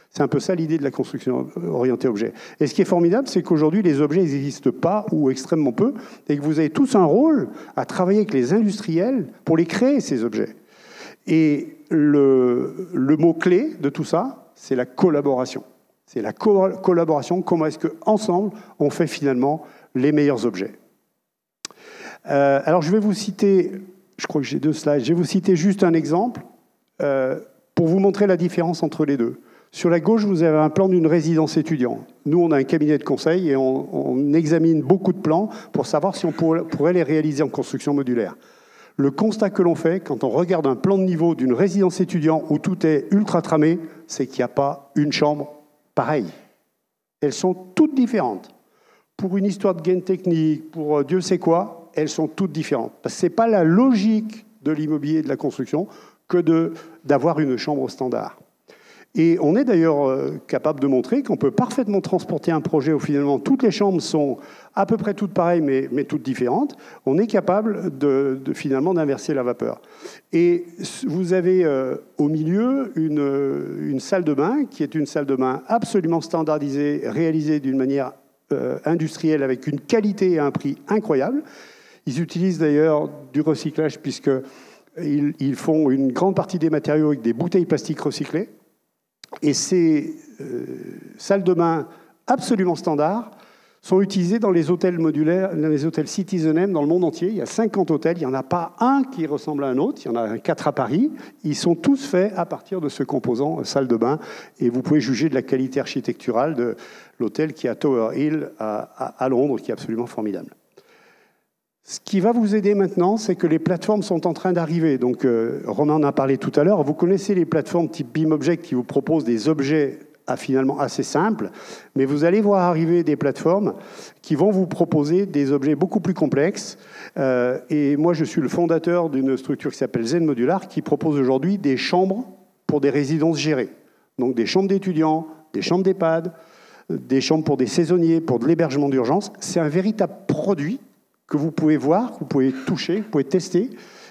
C'est un peu ça l'idée de la construction orientée objet. Et ce qui est formidable, c'est qu'aujourd'hui, les objets n'existent pas ou extrêmement peu, et que vous avez tous un rôle à travailler avec les industriels pour les créer, ces objets. Et le mot-clé de tout ça, c'est la collaboration. C'est la collaboration, comment est-ce qu'ensemble, on fait finalement les meilleurs objets. Alors je vais vous citer, je crois que j'ai 2 slides, je vais vous citer juste un exemple pour vous montrer la différence entre les deux. Sur la gauche, vous avez un plan d'une résidence étudiante. Nous, on a un cabinet de conseil et on examine beaucoup de plans pour savoir si on pourrait les réaliser en construction modulaire. Le constat que l'on fait, quand on regarde un plan de niveau d'une résidence étudiante où tout est ultra tramé, c'est qu'il n'y a pas une chambre pareille. Elles sont toutes différentes. Pour une histoire de gain technique, pour Dieu sait quoi, elles sont toutes différentes. Parce que ce n'est pas la logique de l'immobilier et de la construction que d'avoir une chambre standard. Et on est d'ailleurs capable de montrer qu'on peut parfaitement transporter un projet où finalement toutes les chambres sont à peu près toutes pareilles mais toutes différentes. On est capable finalement d'inverser la vapeur. Et vous avez au milieu une salle de bain qui est une salle de bain absolument standardisée, réalisée d'une manière industrielle avec une qualité et un prix incroyable. Ils utilisent d'ailleurs du recyclage puisqu'ils font une grande partie des matériaux avec des bouteilles plastiques recyclées. Et ces salles de bain absolument standards sont utilisées dans les hôtels modulaires, dans les hôtels Citizen M dans le monde entier. Il y a 50 hôtels, il n'y en a pas un qui ressemble à un autre, il y en a 4 à Paris. Ils sont tous faits à partir de ce composant salle de bain. Et vous pouvez juger de la qualité architecturale de l'hôtel qui est à Tower Hill à Londres, qui est absolument formidable. Ce qui va vous aider maintenant, c'est que les plateformes sont en train d'arriver. Donc, Romain en a parlé tout à l'heure. Vous connaissez les plateformes type BeamObject qui vous proposent des objets finalement assez simples, mais vous allez voir arriver des plateformes qui vont vous proposer des objets beaucoup plus complexes. Et moi, je suis le fondateur d'une structure qui s'appelle Zen Modular, qui propose aujourd'hui des chambres pour des résidences gérées. Donc, des chambres d'étudiants, des chambres d'EHPAD, des chambres pour des saisonniers, pour de l'hébergement d'urgence. C'est un véritable produit que vous pouvez voir, que vous pouvez toucher, vous pouvez tester.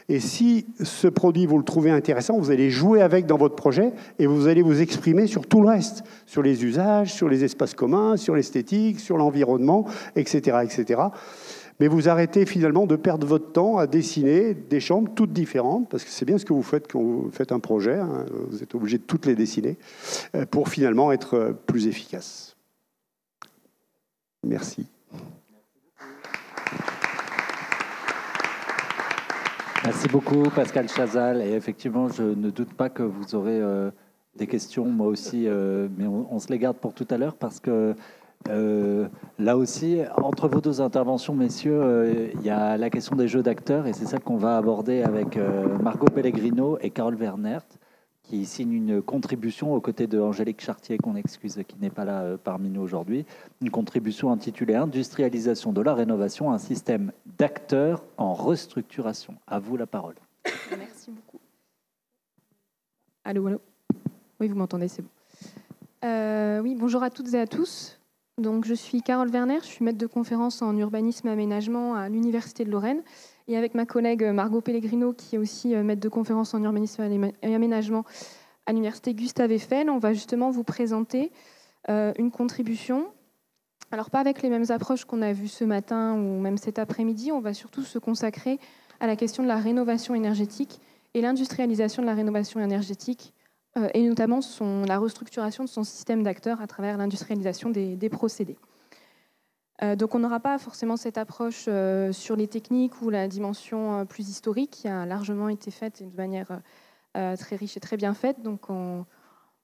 Et si ce produit, vous le trouvez intéressant, vous allez jouer avec dans votre projet et vous allez vous exprimer sur tout le reste, sur les usages, sur les espaces communs, sur l'esthétique, sur l'environnement, etc., etc. Mais vous arrêtez finalement de perdre votre temps à dessiner des chambres toutes différentes, parce que c'est bien ce que vous faites quand vous faites un projet, hein, vous êtes obligé de toutes les dessiner, pour finalement être plus efficace. Merci. Merci beaucoup Pascal Chazal, et effectivement je ne doute pas que vous aurez des questions, moi aussi, mais on se les garde pour tout à l'heure parce que là aussi, entre vos deux interventions, messieurs, il y a la question des jeux d'acteurs et c'est ça qu'on va aborder avec Margot Pellegrino et Carole Wernert qui signent une contribution aux côtés de Angélique Chartier, qu'on excuse, qui n'est pas là parmi nous aujourd'hui, une contribution intitulée « Industrialisation de la rénovation, un système d'acteurs en restructuration ». À vous la parole. Merci beaucoup. Allô, allô. Oui, vous m'entendez, c'est bon. Oui, bonjour à toutes et à tous. Donc, je suis Carole Wernert, je suis maître de conférence en urbanisme et aménagement à l'Université de Lorraine. Et avec ma collègue Margot Pellegrino, qui est aussi maître de conférence en urbanisme et aménagement à l'Université Gustave Eiffel, on va justement vous présenter une contribution. Alors, pas avec les mêmes approches qu'on a vues ce matin ou même cet après-midi, on va surtout se consacrer à la question de la rénovation énergétique et l'industrialisation de la rénovation énergétique, et notamment la restructuration de son système d'acteurs à travers l'industrialisation des procédés. Donc on n'aura pas forcément cette approche sur les techniques ou la dimension plus historique qui a largement été faite de manière très riche et très bien faite. Donc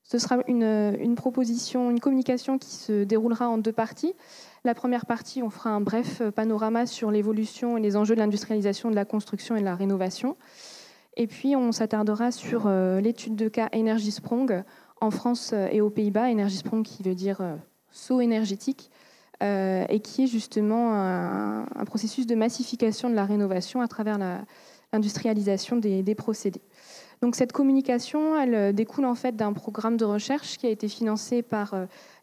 ce sera une proposition, une communication qui se déroulera en 2 parties. La première partie, on fera un bref panorama sur l'évolution et les enjeux de l'industrialisation de la construction et de la rénovation. Et puis on s'attardera sur l'étude de cas Energiesprong en France et aux Pays-Bas. Energiesprong qui veut dire saut énergétique. Et qui est justement un processus de massification de la rénovation à travers l'industrialisation des procédés. Donc cette communication, elle découle en fait d'un programme de recherche qui a été financé par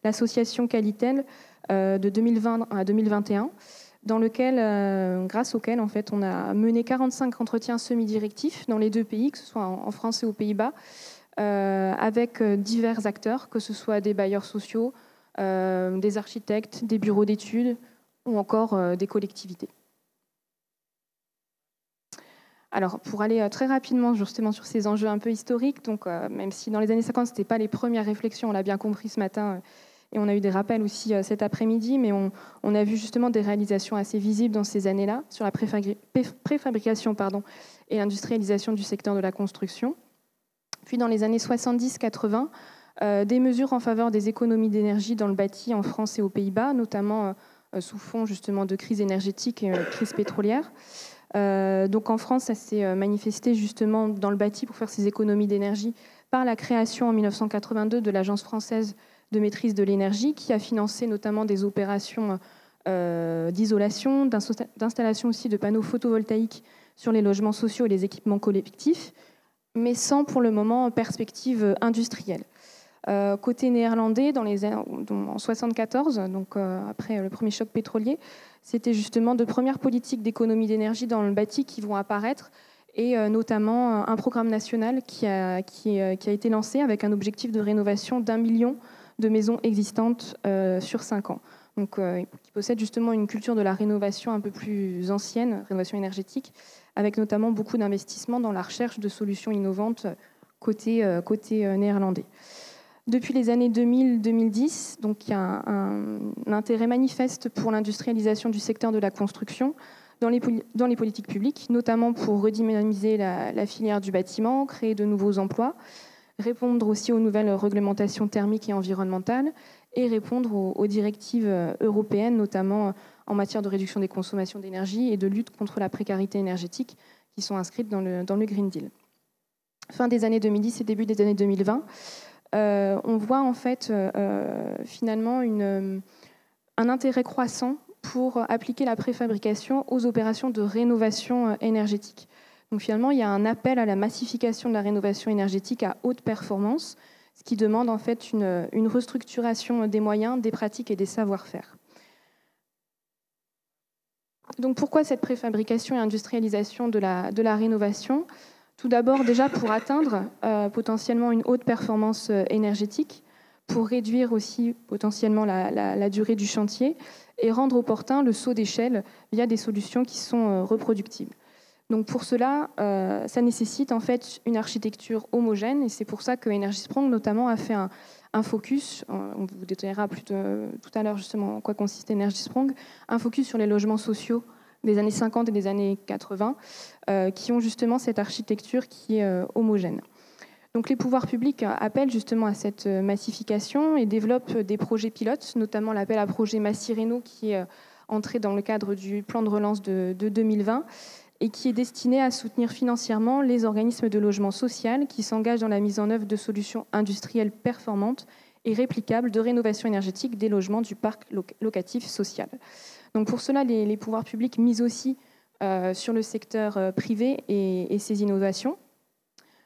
l'association Qualitel de 2020 à 2021, grâce auquel en fait, on a mené 45 entretiens semi-directifs dans les 2 pays, que ce soit en France et aux Pays-Bas, avec divers acteurs, que ce soit des bailleurs sociaux, des architectes, des bureaux d'études ou encore des collectivités. Alors, pour aller très rapidement justement sur ces enjeux un peu historiques, donc, même si dans les années 50, ce n'était pas les premières réflexions, on l'a bien compris ce matin, et on a eu des rappels aussi cet après-midi, mais on a vu justement des réalisations assez visibles dans ces années-là sur la préfabrication et l'industrialisation du secteur de la construction. Puis dans les années 70-80, des mesures en faveur des économies d'énergie dans le bâti en France et aux Pays-Bas, notamment sous fond justement de crise énergétique et crise pétrolière. Donc en France, ça s'est manifesté justement dans le bâti pour faire ces économies d'énergie par la création en 1982 de l'Agence française de maîtrise de l'énergie, qui a financé notamment des opérations d'isolation, d'installation aussi de panneaux photovoltaïques sur les logements sociaux et les équipements collectifs, mais sans pour le moment perspective industrielle. Côté néerlandais, en 1974, donc après le premier choc pétrolier, c'était justement de premières politiques d'économie d'énergie dans le bâti qui vont apparaître, et notamment un programme national qui a été lancé avec un objectif de rénovation d'1 million de maisons existantes sur 5 ans. Donc, qui possède justement une culture de la rénovation un peu plus ancienne, rénovation énergétique, avec notamment beaucoup d'investissements dans la recherche de solutions innovantes côté néerlandais. Depuis les années 2000-2010, donc, il y a un intérêt manifeste pour l'industrialisation du secteur de la construction dans les politiques publiques, notamment pour redynamiser la filière du bâtiment, créer de nouveaux emplois, répondre aussi aux nouvelles réglementations thermiques et environnementales et répondre aux directives européennes, notamment en matière de réduction des consommations d'énergie et de lutte contre la précarité énergétique, qui sont inscrites dans le Green Deal. Fin des années 2010 et début des années 2020, on voit en fait finalement un intérêt croissant pour appliquer la préfabrication aux opérations de rénovation énergétique. Donc finalement, il y a un appel à la massification de la rénovation énergétique à haute performance, ce qui demande en fait une restructuration des moyens, des pratiques et des savoir-faire. Donc pourquoi cette préfabrication et industrialisation de la rénovation ? Tout d'abord, déjà pour atteindre potentiellement une haute performance énergétique, pour réduire aussi potentiellement la durée du chantier et rendre opportun le saut d'échelle via des solutions qui sont reproductibles. Donc pour cela, ça nécessite en fait une architecture homogène, et c'est pour ça que EnergySprong notamment a fait un focus, on vous détaillera tout à l'heure justement en quoi consiste EnergySprong, un focus sur les logements sociaux des années 50 et des années 80, qui ont justement cette architecture qui est homogène. Donc les pouvoirs publics appellent justement à cette massification et développent des projets pilotes, notamment l'appel à projet Massy-Rénov' qui est entré dans le cadre du plan de relance de 2020 et qui est destiné à soutenir financièrement les organismes de logement social qui s'engagent dans la mise en œuvre de solutions industrielles performantes et réplicables de rénovation énergétique des logements du parc locatif social. Donc pour cela, les pouvoirs publics misent aussi sur le secteur privé et ses innovations.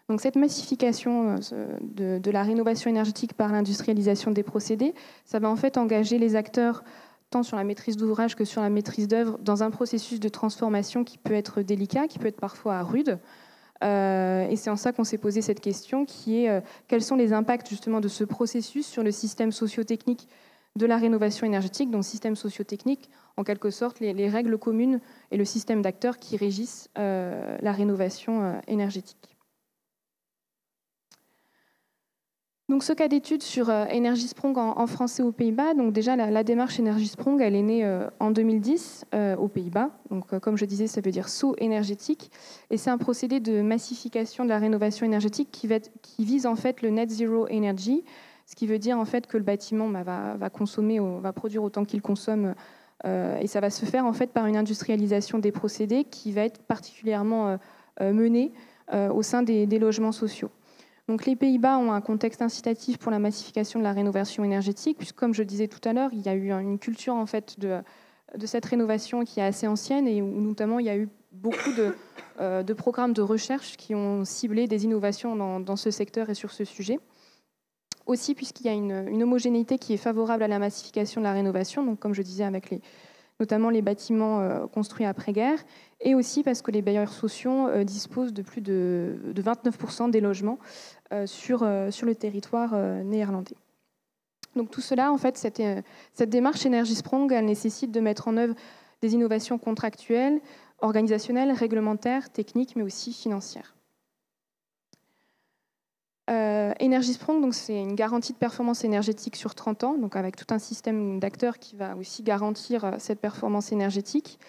Donc cette massification de la rénovation énergétique par l'industrialisation des procédés, ça va en fait engager les acteurs tant sur la maîtrise d'ouvrage que sur la maîtrise d'œuvre dans un processus de transformation qui peut être délicat, qui peut être parfois rude. Et c'est en ça qu'on s'est posé cette question qui est quels sont les impacts justement de ce processus sur le système socio-technique de la rénovation énergétique, donc système socio-technique, en quelque sorte les règles communes et le système d'acteurs qui régissent la rénovation énergétique. Donc, ce cas d'étude sur EnergySprong en France et aux Pays-Bas, donc déjà la démarche EnergySprong, elle est née en 2010 aux Pays-Bas. Donc, comme je disais, ça veut dire saut énergétique. Et c'est un procédé de massification de la rénovation énergétique qui vise en fait le net zero energy, ce qui veut dire en fait que le bâtiment va consommer, va produire autant qu'il consomme, et ça va se faire en fait par une industrialisation des procédés qui va être particulièrement menée au sein des logements sociaux. Donc les Pays-Bas ont un contexte incitatif pour la massification de la rénovation énergétique, puisque comme je le disais tout à l'heure, il y a eu une culture en fait de cette rénovation qui est assez ancienne et où notamment il y a eu beaucoup de programmes de recherche qui ont ciblé des innovations dans ce secteur et sur ce sujet. Aussi puisqu'il y a une homogénéité qui est favorable à la massification de la rénovation, donc comme je disais avec notamment les bâtiments construits après-guerre, et aussi parce que les bailleurs sociaux disposent de plus de 29% des logements sur le territoire néerlandais. Donc tout cela, en fait, cette démarche EnergySprong, elle nécessite de mettre en œuvre des innovations contractuelles, organisationnelles, réglementaires, techniques, mais aussi financières. EnergySprong, donc c'est une garantie de performance énergétique sur 30 ans, donc avec tout un système d'acteurs qui va aussi garantir cette performance énergétique.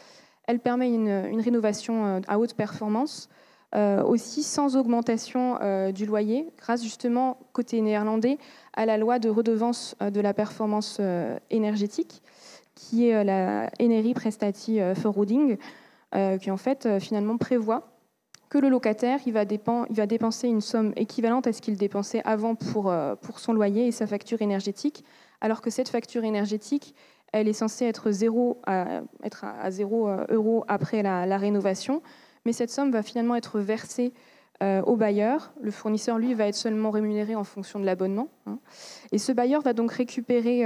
Elle permet une rénovation à haute performance, aussi sans augmentation du loyer, grâce justement, côté néerlandais, à la loi de redevance de la performance énergétique, qui est la Energie Prestatie Vergoeding, qui en fait finalement prévoit que le locataire il va dépenser une somme équivalente à ce qu'il dépensait avant pour son loyer et sa facture énergétique, alors que cette facture énergétique, elle est censée être à 0 € après la rénovation, mais cette somme va finalement être versée au bailleur. Le fournisseur, lui, va être seulement rémunéré en fonction de l'abonnement. Et ce bailleur va donc récupérer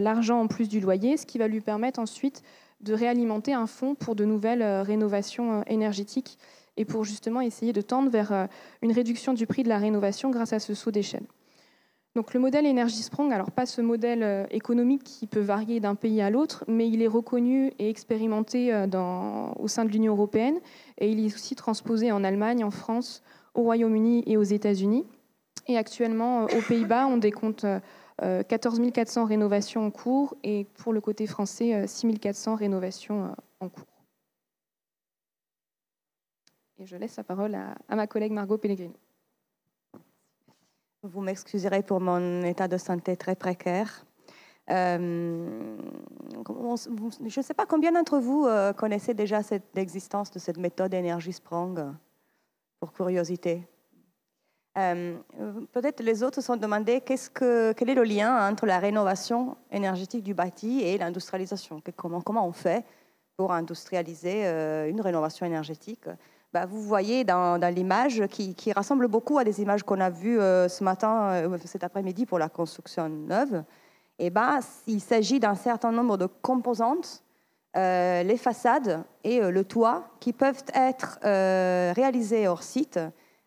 l'argent en plus du loyer, ce qui va lui permettre ensuite de réalimenter un fonds pour de nouvelles rénovations énergétiques et pour justement essayer de tendre vers une réduction du prix de la rénovation grâce à ce saut d'échelle. Donc le modèle Energy Sprong, alors pas ce modèle économique qui peut varier d'un pays à l'autre, mais il est reconnu et expérimenté au sein de l'Union européenne et il est aussi transposé en Allemagne, en France, au Royaume-Uni et aux États-Unis. Et actuellement, aux Pays-Bas, on décompte 14 400 rénovations en cours et pour le côté français, 6 400 rénovations en cours. Et je laisse la parole à ma collègue Margot Pellegrino. Vous m'excuserez pour mon état de santé très précaire. Je ne sais pas combien d'entre vous connaissez déjà l'existence de cette méthode Energy Sprong, pour curiosité. Peut-être les autres se sont demandé quel est le lien entre la rénovation énergétique du bâti et l'industrialisation. Comment on fait pour industrialiser une rénovation énergétique? Vous voyez dans l'image qui ressemble beaucoup à des images qu'on a vues ce matin, cet après-midi pour la construction neuve. Il s'agit d'un certain nombre de composantes, les façades et le toit, qui peuvent être réalisés hors site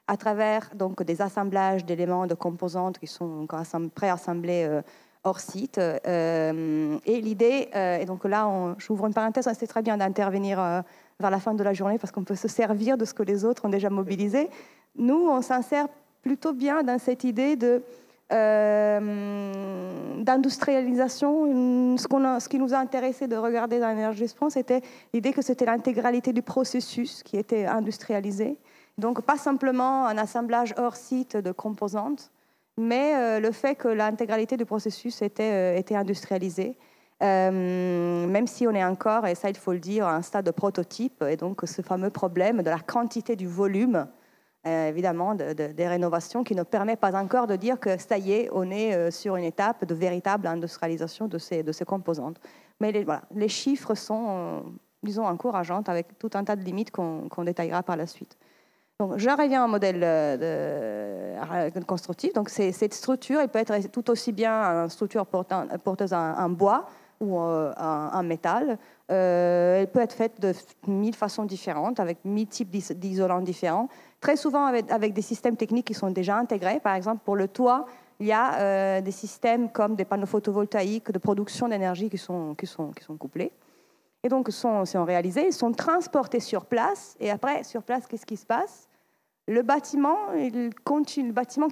à travers donc, des assemblages d'éléments de composantes qui sont préassemblés hors site. Et l'idée, et donc là, j'ouvre une parenthèse, c'est très bien d'intervenir vers la fin de la journée parce qu'on peut se servir de ce que les autres ont déjà mobilisé. Nous, on s'insère plutôt bien dans cette idée d'industrialisation. Ce qui nous a intéressé de regarder dans Energy Sprong, c'était l'idée que c'était l'intégralité du processus qui était industrialisé. Donc, pas simplement un assemblage hors site de composantes, mais le fait que l'intégralité du processus était industrialisée. Même si on est encore, et ça il faut le dire, à un stade de prototype, et donc ce fameux problème de la quantité du volume, évidemment, des rénovations qui ne permet pas encore de dire que ça y est, on est sur une étape de véritable industrialisation de ces composantes. Mais les chiffres sont, disons, encourageants avec tout un tas de limites qu'on détaillera par la suite. Donc, je reviens au modèle constructif. Donc, cette structure, elle peut être tout aussi bien une structure porteuse en bois ou en métal. Elle peut être faite de 1000 façons différentes, avec 1000 types d'isolants différents, très souvent avec des systèmes techniques qui sont déjà intégrés. Par exemple, pour le toit, il y a des systèmes comme des panneaux photovoltaïques de production d'énergie qui sont couplés. Et donc, sont réalisés, ils sont transportés sur place. Et après, sur place, qu'est-ce qui se passe? Le bâtiment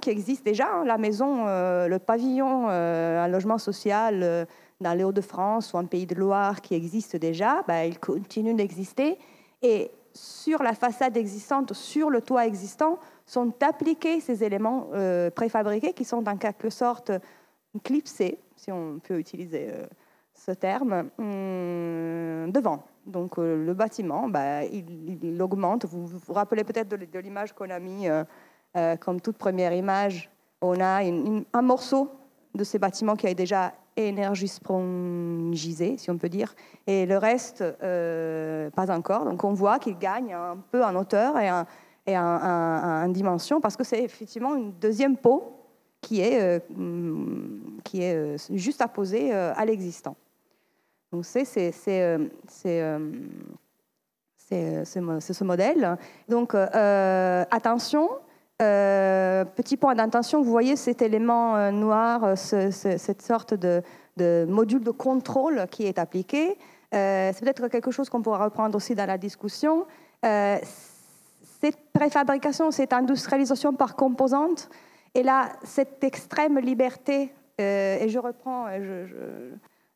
qui existe déjà, la maison, le pavillon, un logement social dans les Hauts-de-France ou un Pays de Loire qui existe déjà, il continue d'exister. Et sur la façade existante, sur le toit existant, sont appliqués ces éléments préfabriqués qui sont en quelque sorte clipsés, si on peut utiliser ce terme, devant. Donc le bâtiment, il augmente. Vous vous rappelez peut-être de l'image qu'on a mis comme toute première image. On a un morceau de ces bâtiments qui a déjà Energy Sprongisé, si on peut dire, et le reste, pas encore. Donc on voit qu'il gagne un peu en hauteur et en dimension, parce que c'est effectivement une deuxième peau qui est juste apposée à l'existant. Donc c'est ce modèle. Donc attention, petit point d'attention, vous voyez cet élément noir, cette sorte de module de contrôle qui est appliqué. C'est peut-être quelque chose qu'on pourra reprendre aussi dans la discussion. Cette préfabrication, cette industrialisation par composantes, et là, cette extrême liberté, et je reprends...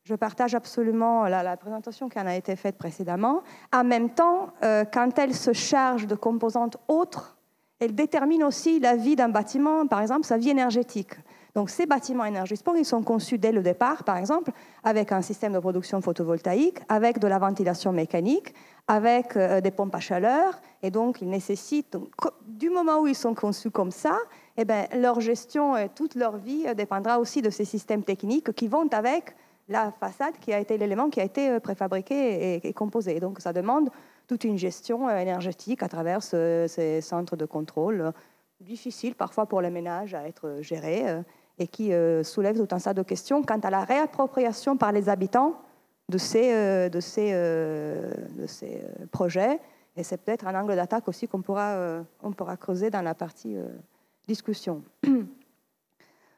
Je partage absolument la présentation qui en a été faite précédemment. En même temps, quand elle se charge de composantes autres, elle détermine aussi la vie d'un bâtiment, par exemple, sa vie énergétique. Donc, ces bâtiments Energy Sprong, ils sont conçus dès le départ, par exemple, avec un système de production photovoltaïque, avec de la ventilation mécanique, avec des pompes à chaleur. Et donc, ils nécessitent, du moment où ils sont conçus comme ça, leur gestion et toute leur vie dépendra aussi de ces systèmes techniques qui vont avec la façade qui a été l'élément qui a été préfabriqué et composé. Donc, ça demande toute une gestion énergétique à travers ces centres de contrôle, difficiles parfois pour les ménages à être gérés, et qui soulèvent tout un tas de questions quant à la réappropriation par les habitants de ces projets. Et c'est peut-être un angle d'attaque aussi qu'on pourra creuser dans la partie discussion.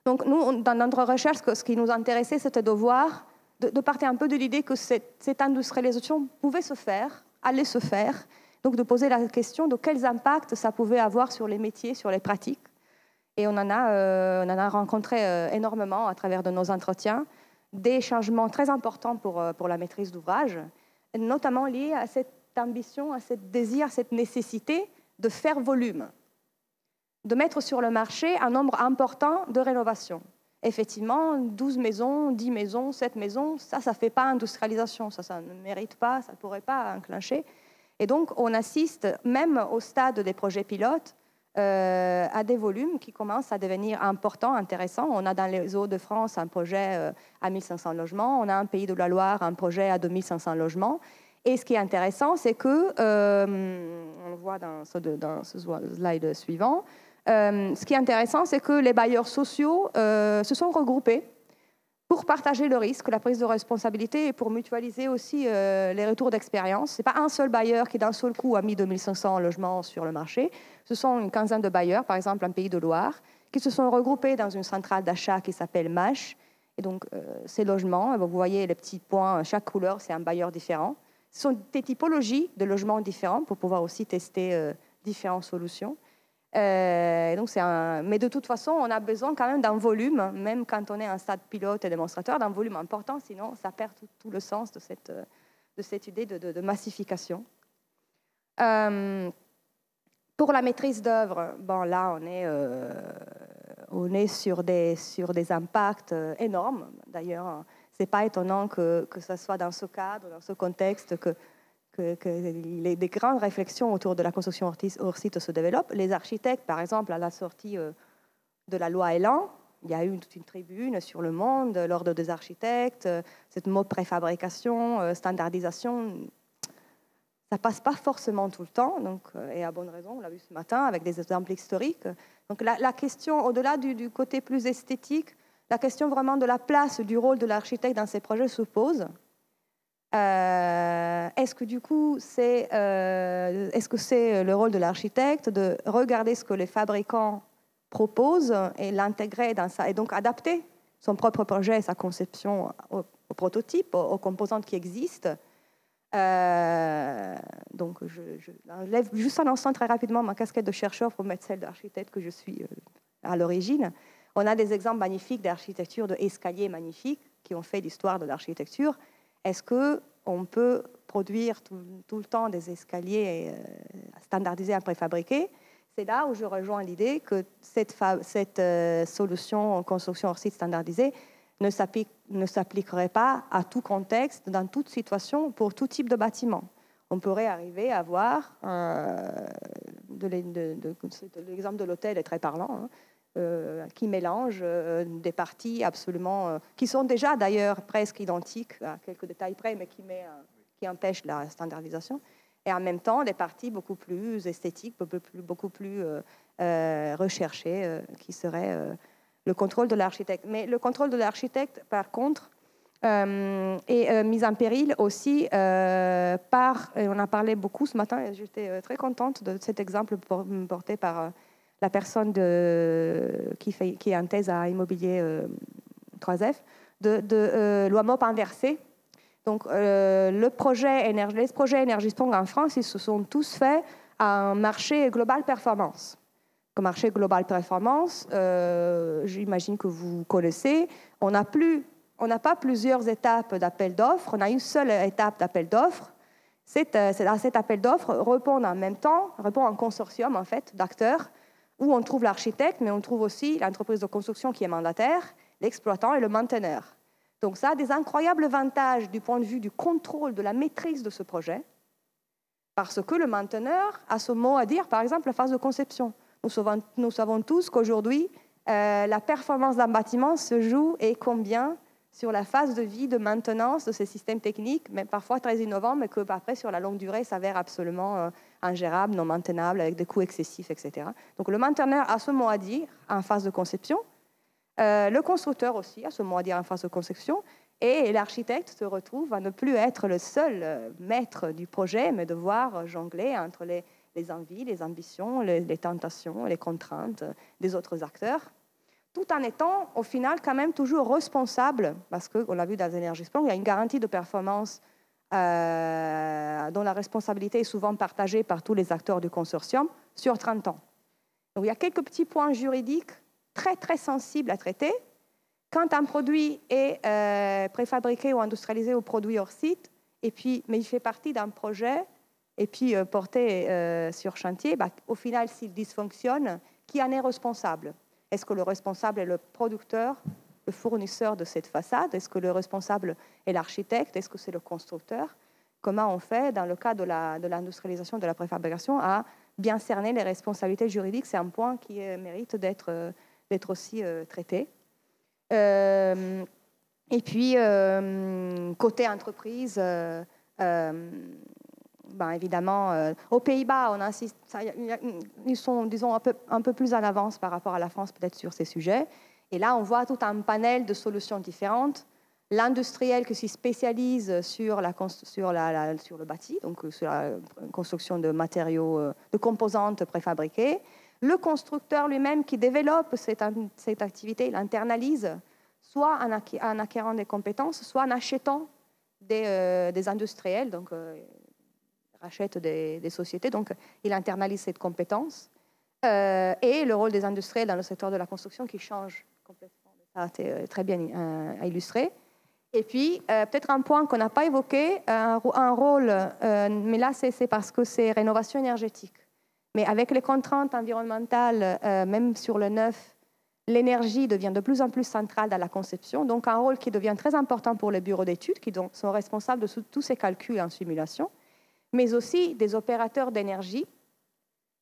Donc nous, dans notre recherche, ce qui nous intéressait, c'était de voir, de partir un peu de l'idée que cette industrialisation pouvait se faire, allait se faire, donc de poser la question de quels impacts ça pouvait avoir sur les métiers, sur les pratiques. Et on en a rencontré énormément à travers de nos entretiens, des changements très importants pour la maîtrise d'ouvrage, notamment liés à cette ambition, à ce désir, à cette nécessité de faire volume, de mettre sur le marché un nombre important de rénovations. Effectivement, 12 maisons, 10 maisons, 7 maisons, ça ne fait pas industrialisation, ça ne mérite pas, ça ne pourrait pas enclencher. Et donc, on assiste, même au stade des projets pilotes, à des volumes qui commencent à devenir importants, intéressants. On a dans les Hauts-de-France un projet à 1500 logements, on a un Pays de la Loire un projet à 2500 logements. Et ce qui est intéressant, c'est que, on le voit dans ce slide suivant, ce qui est intéressant, c'est que les bailleurs sociaux se sont regroupés pour partager le risque, la prise de responsabilité et pour mutualiser aussi les retours d'expérience. Ce n'est pas un seul bailleur qui d'un seul coup a mis 2500 logements sur le marché. Ce sont une quinzaine de bailleurs, par exemple un Pays de Loire, qui se sont regroupés dans une centrale d'achat qui s'appelle MASH. Et donc ces logements, vous voyez les petits points, chaque couleur c'est un bailleur différent. Ce sont des typologies de logements différents pour pouvoir aussi tester différentes solutions. Mais de toute façon, on a besoin quand même d'un volume, même quand on est un stade pilote et démonstrateur, d'un volume important, sinon ça perd tout le sens de cette idée de massification. Pour la maîtrise d'œuvre, bon, là on est sur des impacts énormes. D'ailleurs, ce n'est pas étonnant que ce soit dans ce cadre, dans ce contexte, que des grandes réflexions autour de la construction hors site se développent. Les architectes, par exemple, à la sortie de la loi Elan, il y a eu toute une tribune sur Le Monde, l'ordre des architectes, cette mot préfabrication, standardisation, ça ne passe pas forcément tout le temps, donc, et à bonne raison, on l'a vu ce matin avec des exemples historiques. Donc la question, au-delà du côté plus esthétique, la question vraiment de la place, du rôle de l'architecte dans ces projets se pose. Est-ce que du coup, est-ce que c'est le rôle de l'architecte de regarder ce que les fabricants proposent et l'intégrer dans ça, et donc adapter son propre projet, sa conception au prototype, aux composantes qui existent? Donc, je lève juste un instant très rapidement ma casquette de chercheur pour mettre celle d'architecte que je suis à l'origine. On a des exemples magnifiques d'architecture, d'escaliers magnifiques qui ont fait l'histoire de l'architecture. Est-ce qu'on peut produire tout le temps des escaliers standardisés, préfabriqués? C'est là où je rejoins l'idée que cette solution en construction hors site standardisée ne s'appliquerait pas à tout contexte, dans toute situation, pour tout type de bâtiment. On pourrait arriver à avoir, l'exemple de l'hôtel est très parlant, qui mélange des parties absolument, qui sont déjà d'ailleurs presque identiques, à quelques détails près, mais qui empêchent la standardisation, et en même temps des parties beaucoup plus esthétiques, beaucoup plus recherchées, qui seraient le contrôle de l'architecte. Mais le contrôle de l'architecte, par contre, est mis en péril aussi par, et on en parlait beaucoup ce matin, et j'étais très contente de cet exemple porté par la personne qui est en thèse à Immobilier 3F, de l'OAMOP inversé. Donc, les projets Énergie-Spong en France, ils se sont tous faits à un marché global performance. Le marché global performance, j'imagine que vous connaissez, on n'a pas plusieurs étapes d'appel d'offres, on a une seule étape d'appel d'offres. Cet appel d'offres répond en même temps, répond à un consortium en fait, d'acteurs, où on trouve l'architecte, mais on trouve aussi l'entreprise de construction qui est mandataire, l'exploitant et le mainteneur. Donc ça a des incroyables avantages du point de vue du contrôle, de la maîtrise de ce projet, parce que le mainteneur a son mot à dire, par exemple, la phase de conception. Nous savons tous qu'aujourd'hui, la performance d'un bâtiment se joue et combien sur la phase de vie de maintenance de ces systèmes techniques, mais parfois très innovants, mais que après, sur la longue durée, s'avèrent absolument ingérables, non maintenables, avec des coûts excessifs, etc. Donc le mainteneur a ce mot à dire en phase de conception. Le constructeur aussi a ce mot à dire en phase de conception. Et l'architecte se retrouve à ne plus être le seul maître du projet, mais devoir jongler entre les envies, les ambitions, les tentations, les contraintes des autres acteurs, tout en étant au final quand même toujours responsable, parce qu'on l'a vu dans Energiesprong, il y a une garantie de performance dont la responsabilité est souvent partagée par tous les acteurs du consortium sur 30 ans. Donc il y a quelques petits points juridiques très très sensibles à traiter. Quand un produit est préfabriqué ou industrialisé ou produit hors site, mais il fait partie d'un projet et puis porté sur chantier, au final, s'il dysfonctionne, qui en est responsable? Est-ce que le responsable est le producteur, le fournisseur de cette façade? Est-ce que le responsable est l'architecte? Est-ce que c'est le constructeur? Comment on fait, dans le cas de l'industrialisation, de la préfabrication, à bien cerner les responsabilités juridiques? C'est un point qui mérite d'être aussi traité. Et puis, côté entreprise, évidemment, aux Pays-Bas, on insiste, ils sont, disons, un peu plus en avance par rapport à la France, peut-être, sur ces sujets. Et là, on voit tout un panel de solutions différentes. L'industriel qui se spécialise sur le bâti, donc sur la construction de matériaux, de composantes préfabriquées. Le constructeur lui-même qui développe cette activité, il internalise, soit en acquérant des compétences, soit en achetant des industriels, donc rachète des sociétés, donc il internalise cette compétence. Et le rôle des industriels dans le secteur de la construction qui change complètement. Ça a été très bien illustré. Et puis, peut-être un point qu'on n'a pas évoqué, un rôle, mais là c'est parce que c'est rénovation énergétique. Mais avec les contraintes environnementales, même sur le neuf, l'énergie devient de plus en plus centrale dans la conception, donc un rôle qui devient très important pour les bureaux d'études, qui donc sont responsables de tous ces calculs en simulation, mais aussi des opérateurs d'énergie,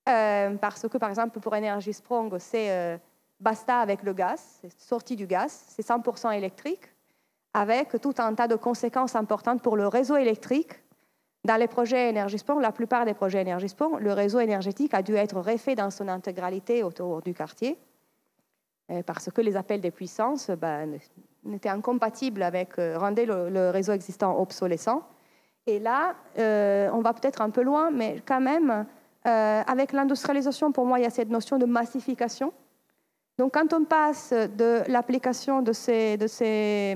parce que, par exemple, pour Energiesprong, c'est basta avec le gaz, c'est sortie du gaz, c'est 100% électrique, avec tout un tas de conséquences importantes pour le réseau électrique. Dans les projets Energiesprong, la plupart des projets Energiesprong, le réseau énergétique a dû être refait dans son intégralité autour du quartier, parce que les appels des puissances n'étaient incompatibles avec, rendaient le réseau existant obsolescent. Et là, on va peut-être un peu loin, mais quand même, avec l'industrialisation, pour moi, il y a cette notion de massification. Donc, quand on passe de l'application de ces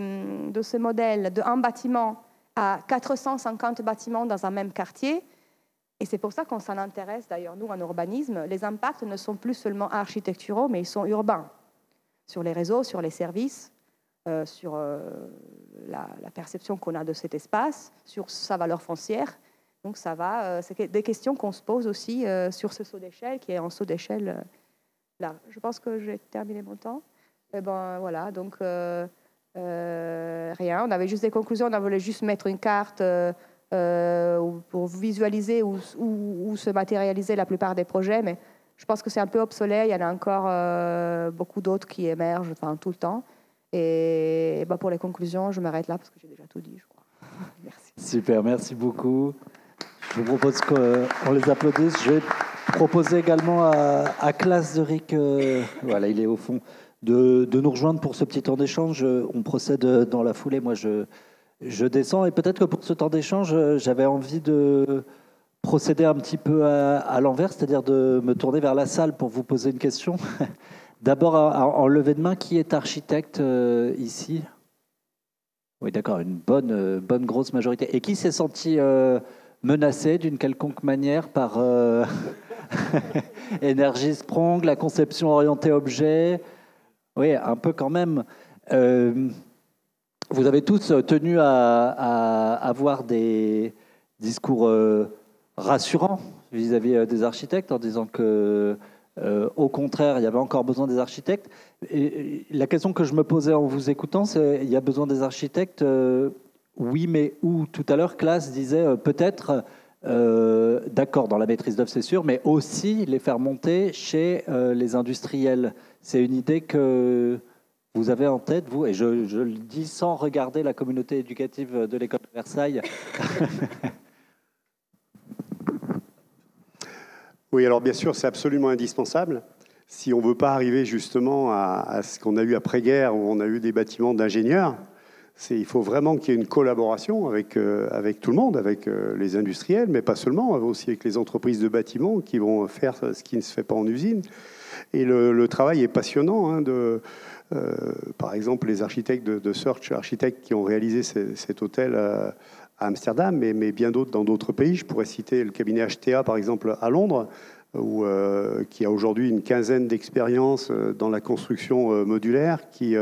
modèles d'un bâtiment à 450 bâtiments dans un même quartier, et c'est pour ça qu'on s'en intéresse d'ailleurs, nous, en urbanisme, les impacts ne sont plus seulement architecturaux, mais ils sont urbains, sur les réseaux, sur les services, sur la perception qu'on a de cet espace, sur sa valeur foncière. Donc, c'est des questions qu'on se pose aussi sur ce saut d'échelle, qui est un saut d'échelle là. Je pense que j'ai terminé mon temps. Et voilà, donc rien. On avait juste des conclusions, on voulait juste mettre une carte pour visualiser où se matérialiser la plupart des projets, mais je pense que c'est un peu obsolète. Il y en a encore beaucoup d'autres qui émergent tout le temps. Et pour les conclusions, je m'arrête là parce que j'ai déjà tout dit, je crois. Merci. Super, merci beaucoup. Je vous propose qu'on les applaudisse. Je vais proposer également à Claes Rick, voilà, il est au fond, de nous rejoindre pour ce petit temps d'échange. On procède dans la foulée. Moi, je descends. Et peut-être que pour ce temps d'échange, j'avais envie de procéder un petit peu à l'envers, c'est-à-dire de me tourner vers la salle pour vous poser une question. D'abord, en levée de main, qui est architecte ici? Oui, d'accord, une bonne grosse majorité. Et qui s'est senti menacé d'une quelconque manière par Energiesprong, la conception orientée objet? Oui, un peu quand même. Vous avez tous tenu à avoir des discours rassurants vis-à-vis des architectes en disant que au contraire, il y avait encore besoin des architectes. Et la question que je me posais en vous écoutant, c'est il y a besoin des architectes, oui, mais où? Tout à l'heure, Claes disait peut-être, d'accord, dans la maîtrise d'œuvre, c'est sûr, mais aussi les faire monter chez les industriels. C'est une idée que vous avez en tête, vous, et je le dis sans regarder la communauté éducative de l'école de Versailles. Oui, alors bien sûr, c'est absolument indispensable. Si on ne veut pas arriver justement à ce qu'on a eu après-guerre, où on a eu des bâtiments d'ingénieurs, il faut vraiment qu'il y ait une collaboration avec tout le monde, avec les industriels, mais pas seulement, aussi avec les entreprises de bâtiments qui vont faire ce qui ne se fait pas en usine. Et le travail est passionnant. Hein, par exemple, les architectes de Search Architects qui ont réalisé cet hôtel à Amsterdam, mais bien d'autres dans d'autres pays. Je pourrais citer le cabinet HTA, par exemple, à Londres, qui a aujourd'hui une quinzaine d'expériences dans la construction modulaire, qui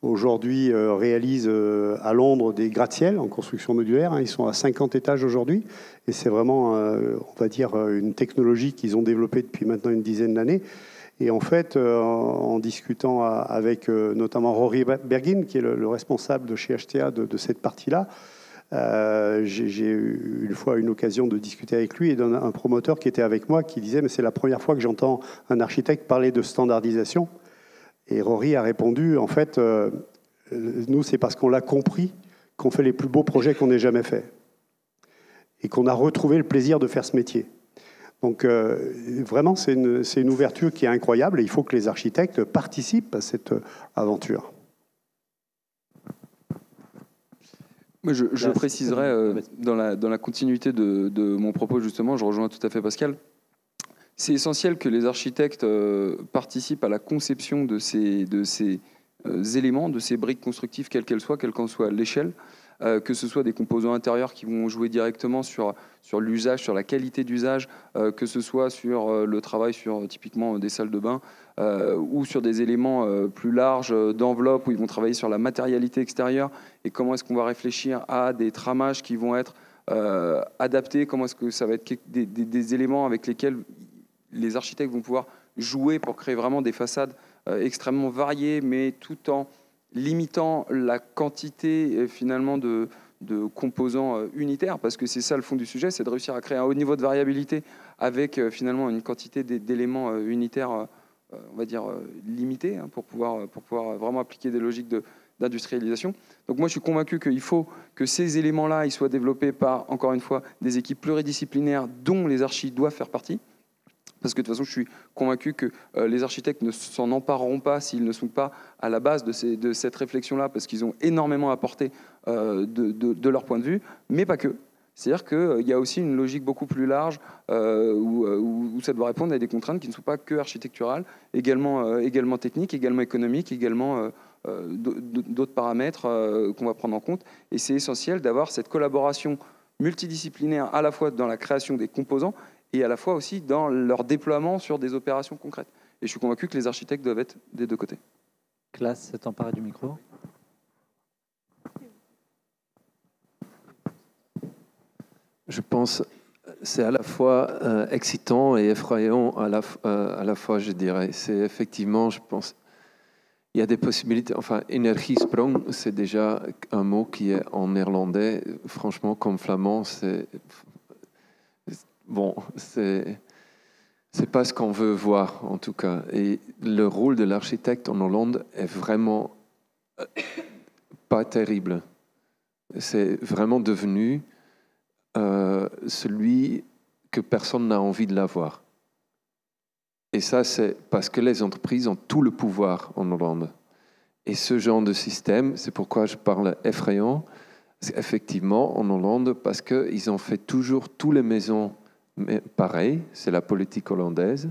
aujourd'hui réalise à Londres des gratte-ciel en construction modulaire. Ils sont à 50 étages aujourd'hui, et c'est vraiment, on va dire, une technologie qu'ils ont développée depuis maintenant une dizaine d'années. Et en fait, en discutant avec notamment Rory Bergin, qui est le responsable de chez HTA de cette partie-là, j'ai eu une fois une occasion de discuter avec lui et d'un promoteur qui était avec moi qui disait « mais c'est la première fois que j'entends un architecte parler de standardisation ». Et Rory a répondu « en fait, nous, c'est parce qu'on l'a compris qu'on fait les plus beaux projets qu'on ait jamais faits et qu'on a retrouvé le plaisir de faire ce métier ». Donc vraiment, c'est une ouverture qui est incroyable et il faut que les architectes participent à cette aventure. Moi, je préciserai, dans la continuité de mon propos, justement, je rejoins tout à fait Pascal. C'est essentiel que les architectes participent à la conception de ces éléments, de ces briques constructives, quelles qu'elles soient, quelle qu'en soit l'échelle, que ce soit des composants intérieurs qui vont jouer directement sur l'usage, sur la qualité d'usage, que ce soit sur le travail sur typiquement des salles de bain, ou sur des éléments plus larges d'enveloppe où ils vont travailler sur la matérialité extérieure et comment est-ce qu'on va réfléchir à des tramages qui vont être adaptés, comment est-ce que ça va être des éléments avec lesquels les architectes vont pouvoir jouer pour créer vraiment des façades extrêmement variées, mais tout en limitant la quantité finalement de composants unitaires, parce que c'est ça le fond du sujet, c'est de réussir à créer un haut niveau de variabilité avec finalement une quantité d'éléments unitaires, on va dire, limitée, hein, pour pouvoir vraiment appliquer des logiques d'industrialisation. Donc moi je suis convaincu qu'il faut que ces éléments-là ils soient développés par, encore une fois, des équipes pluridisciplinaires dont les archis doivent faire partie. Parce que de toute façon, je suis convaincu que les architectes ne s'en empareront pas s'ils ne sont pas à la base de cette réflexion-là, parce qu'ils ont énormément apporté de leur point de vue, mais pas que. C'est-à-dire qu'il y a aussi une logique beaucoup plus large où ça doit répondre à des contraintes qui ne sont pas que architecturales, également techniques, également économiques, également d'autres paramètres qu'on va prendre en compte. Et c'est essentiel d'avoir cette collaboration multidisciplinaire à la fois dans la création des composants et à la fois aussi dans leur déploiement sur des opérations concrètes. Et je suis convaincu que les architectes doivent être des deux côtés. Classe, t'emparer du micro. Je pense que c'est à la fois excitant et effrayant à la fois, je dirais. C'est effectivement, je pense, il y a des possibilités. Enfin, Energiesprong, c'est déjà un mot qui est en néerlandais. Franchement, comme flamand, c'est... Bon, c'est pas ce qu'on veut voir, en tout cas. Et le rôle de l'architecte en Hollande est vraiment pas terrible. C'est vraiment devenu celui que personne n'a envie de l'avoir. Et ça, c'est parce que les entreprises ont tout le pouvoir en Hollande. Et ce genre de système, c'est pourquoi je parle effrayant, c'est effectivement en Hollande, parce qu'ils ont fait toujours toutes les maisons pareil, c'est la politique hollandaise.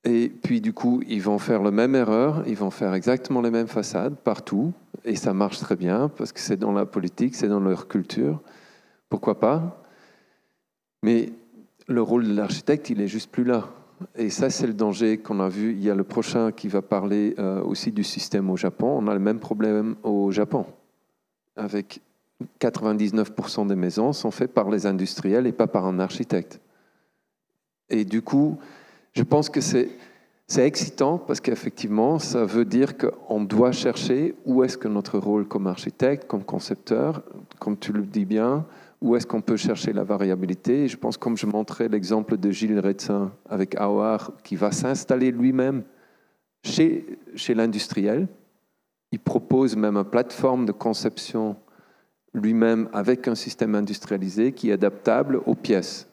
Et puis du coup, ils vont faire la même erreur, ils vont faire exactement les mêmes façades partout, et ça marche très bien, parce que c'est dans la politique, c'est dans leur culture. Pourquoi pas? Mais le rôle de l'architecte, il est juste plus là. Et ça, c'est le danger qu'on a vu. Il y a le prochain qui va parler aussi du système au Japon. On a le même problème au Japon, avec 99% des maisons sont faites par les industriels et pas par un architecte. Et du coup, je pense que c'est excitant parce qu'effectivement, ça veut dire qu'on doit chercher où est-ce que notre rôle comme architecte, comme concepteur, comme tu le dis bien, où est-ce qu'on peut chercher la variabilité. Et je pense, comme je montrais l'exemple de Gilles Retsin avec AOR, qui va s'installer lui-même chez l'industriel. Il propose même une plateforme de conception lui-même avec un système industrialisé qui est adaptable aux pièces.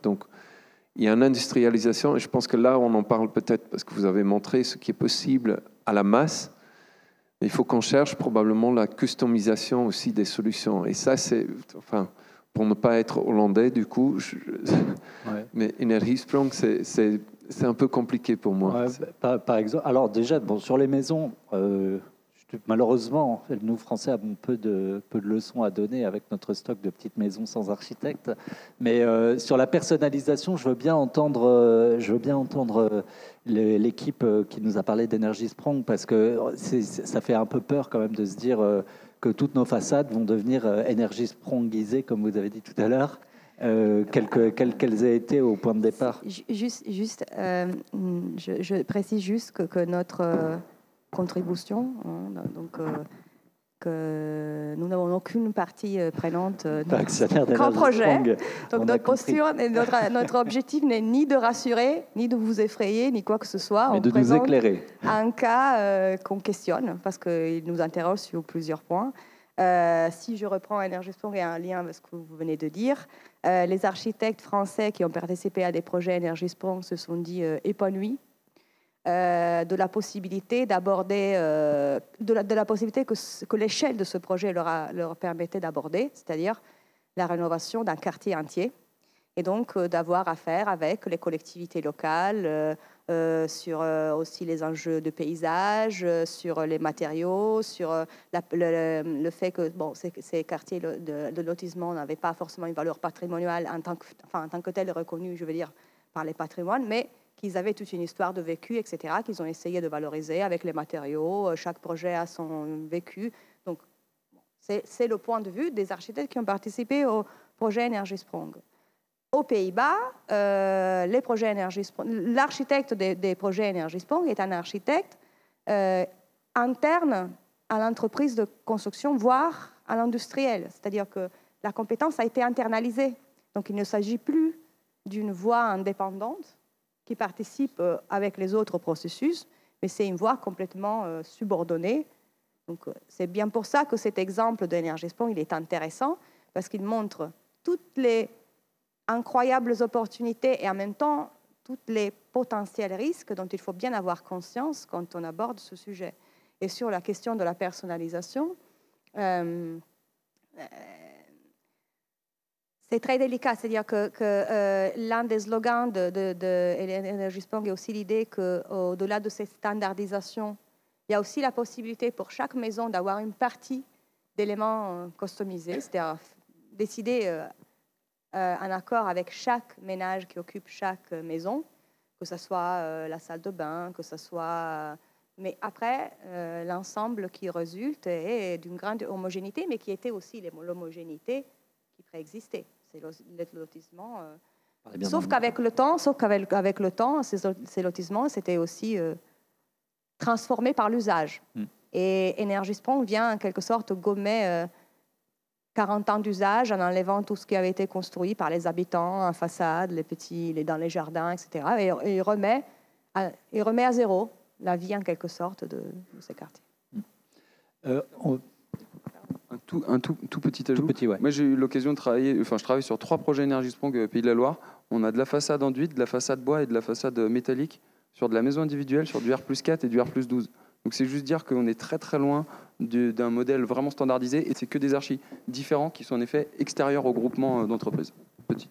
Donc, il y a une industrialisation, et je pense que là, on en parle peut-être parce que vous avez montré ce qui est possible à la masse. Mais il faut qu'on cherche probablement la customisation aussi des solutions. Et ça, c'est, enfin, pour ne pas être hollandais, du coup, Ouais. mais Energiesprong, c'est un peu compliqué pour moi. Ouais, par exemple, alors déjà, bon, sur les maisons, malheureusement, nous Français avons peu de leçons à donner avec notre stock de petites maisons sans architecte. Mais sur la personnalisation, je veux bien entendre l'équipe qui nous a parlé d'Energisprong, parce que ça fait un peu peur quand même de se dire que toutes nos façades vont devenir Energisprongisées, comme vous avez dit tout à l'heure. Quelles aient été au point de départ? Je précise juste que notre contribution, donc que nous n'avons aucune partie prenante dans grand projet. Donc notre posture, notre objectif n'est ni de rassurer, ni de vous effrayer, ni quoi que ce soit. Mais de nous éclairer. Un cas qu'on questionne, parce qu'il nous interroge sur plusieurs points. Si je reprends Energiesprong et un lien avec ce que vous venez de dire, les architectes français qui ont participé à des projets Energiesprong se sont dit épanouis de la possibilité d'aborder, de la possibilité que l'échelle de ce projet leur permettait d'aborder, c'est-à-dire la rénovation d'un quartier entier, et donc d'avoir affaire avec les collectivités locales sur aussi les enjeux de paysage, sur les matériaux, sur le fait que ces quartiers de lotissement n'avaient pas forcément une valeur patrimoniale en tant que telle reconnue, je veux dire, par les patrimoines, mais qu'ils avaient toute une histoire de vécu, etc., qu'ils ont essayé de valoriser avec les matériaux. Chaque projet a son vécu. Donc, c'est le point de vue des architectes qui ont participé au projet Energiesprong. Aux Pays-Bas, l'architecte des projets Energiesprong est un architecte interne à l'entreprise de construction, voire à l'industriel. C'est-à-dire que la compétence a été internalisée. Donc, il ne s'agit plus d'une voix indépendante qui participe avec les autres processus, mais c'est une voie complètement subordonnée. Donc, c'est bien pour ça que cet exemple d'Energisprong, il est intéressant, parce qu'il montre toutes les incroyables opportunités et en même temps tous les potentiels risques dont il faut bien avoir conscience quand on aborde ce sujet. Et sur la question de la personnalisation, c'est très délicat, c'est-à-dire que l'un des slogans d'Energisprong est aussi l'idée qu'au-delà de cette standardisation, il y a aussi la possibilité pour chaque maison d'avoir une partie d'éléments customisés, c'est-à-dire décider en accord avec chaque ménage qui occupe chaque maison, que ce soit la salle de bain, que ce soit... Mais après, l'ensemble qui résulte est d'une grande homogénéité, mais qui était aussi l'homogénéité qui préexistait. C'est le lotissement. Sauf qu'avec le temps, ces lotissements s'étaient aussi transformés par l'usage. Et Energiesprong vient en quelque sorte gommer 40 ans d'usage en enlevant tout ce qui avait été construit par les habitants en façade, dans les jardins, etc. Et il remet à zéro la vie en quelque sorte de ces quartiers. Un tout petit ajout. Tout petit, ouais. Moi, j'ai eu l'occasion de travailler, je travaille sur 3 projets Energiesprong Pays de la Loire. On a de la façade enduite, de la façade bois et de la façade métallique sur de la maison individuelle, sur du R+4 et du R+12. Donc c'est juste dire qu'on est très très loin d'un modèle vraiment standardisé et c'est que des archis différents qui sont en effet extérieurs au groupement d'entreprises. Petit.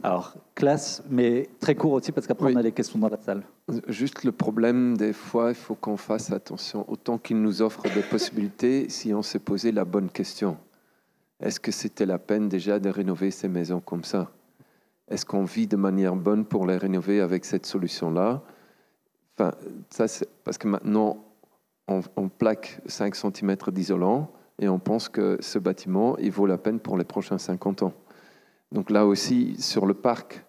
Alors, classe, mais très court aussi, parce qu'après, Oui. on a les questions dans la salle. Juste le problème, des fois, il faut qu'on fasse attention. Autant qu'il nous offre des possibilités, si on s'est posé la bonne question. Est-ce que c'était la peine déjà de rénover ces maisons comme ça? Est-ce qu'on vit de manière bonne pour les rénover avec cette solution-là? Enfin, ça, c'est parce que maintenant, on plaque 5 cm d'isolant et on pense que ce bâtiment, il vaut la peine pour les prochains 50 ans. Donc là aussi, sur le parc,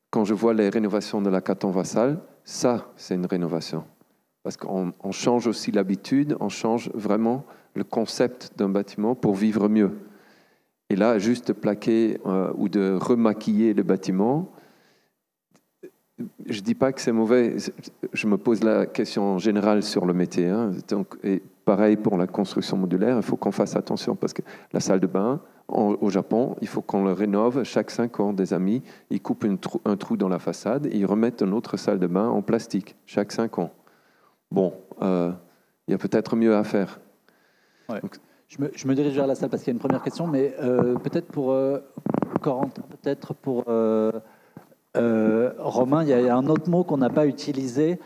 quand je vois les rénovations de la Caton-Vassal, ça, c'est une rénovation. Parce qu'on change aussi l'habitude, on change vraiment le concept d'un bâtiment pour vivre mieux. Et là, juste de plaquer ou de remaquiller le bâtiment, je ne dis pas que c'est mauvais. Je me pose la question générale sur le métier. Hein. Donc, et pareil pour la construction modulaire, il faut qu'on fasse attention parce que la salle de bain, au Japon, il faut qu'on le rénove chaque 5 ans. Des amis, ils coupent un trou dans la façade et ils remettent une autre salle de bain en plastique chaque 5 ans. Bon, il y a peut-être mieux à faire. Ouais. Donc, je me dirige vers la salle parce qu'il y a une première question, mais peut-être pour Corentin, peut-être pour Romain, il y a un autre mot qu'on n'a pas utilisé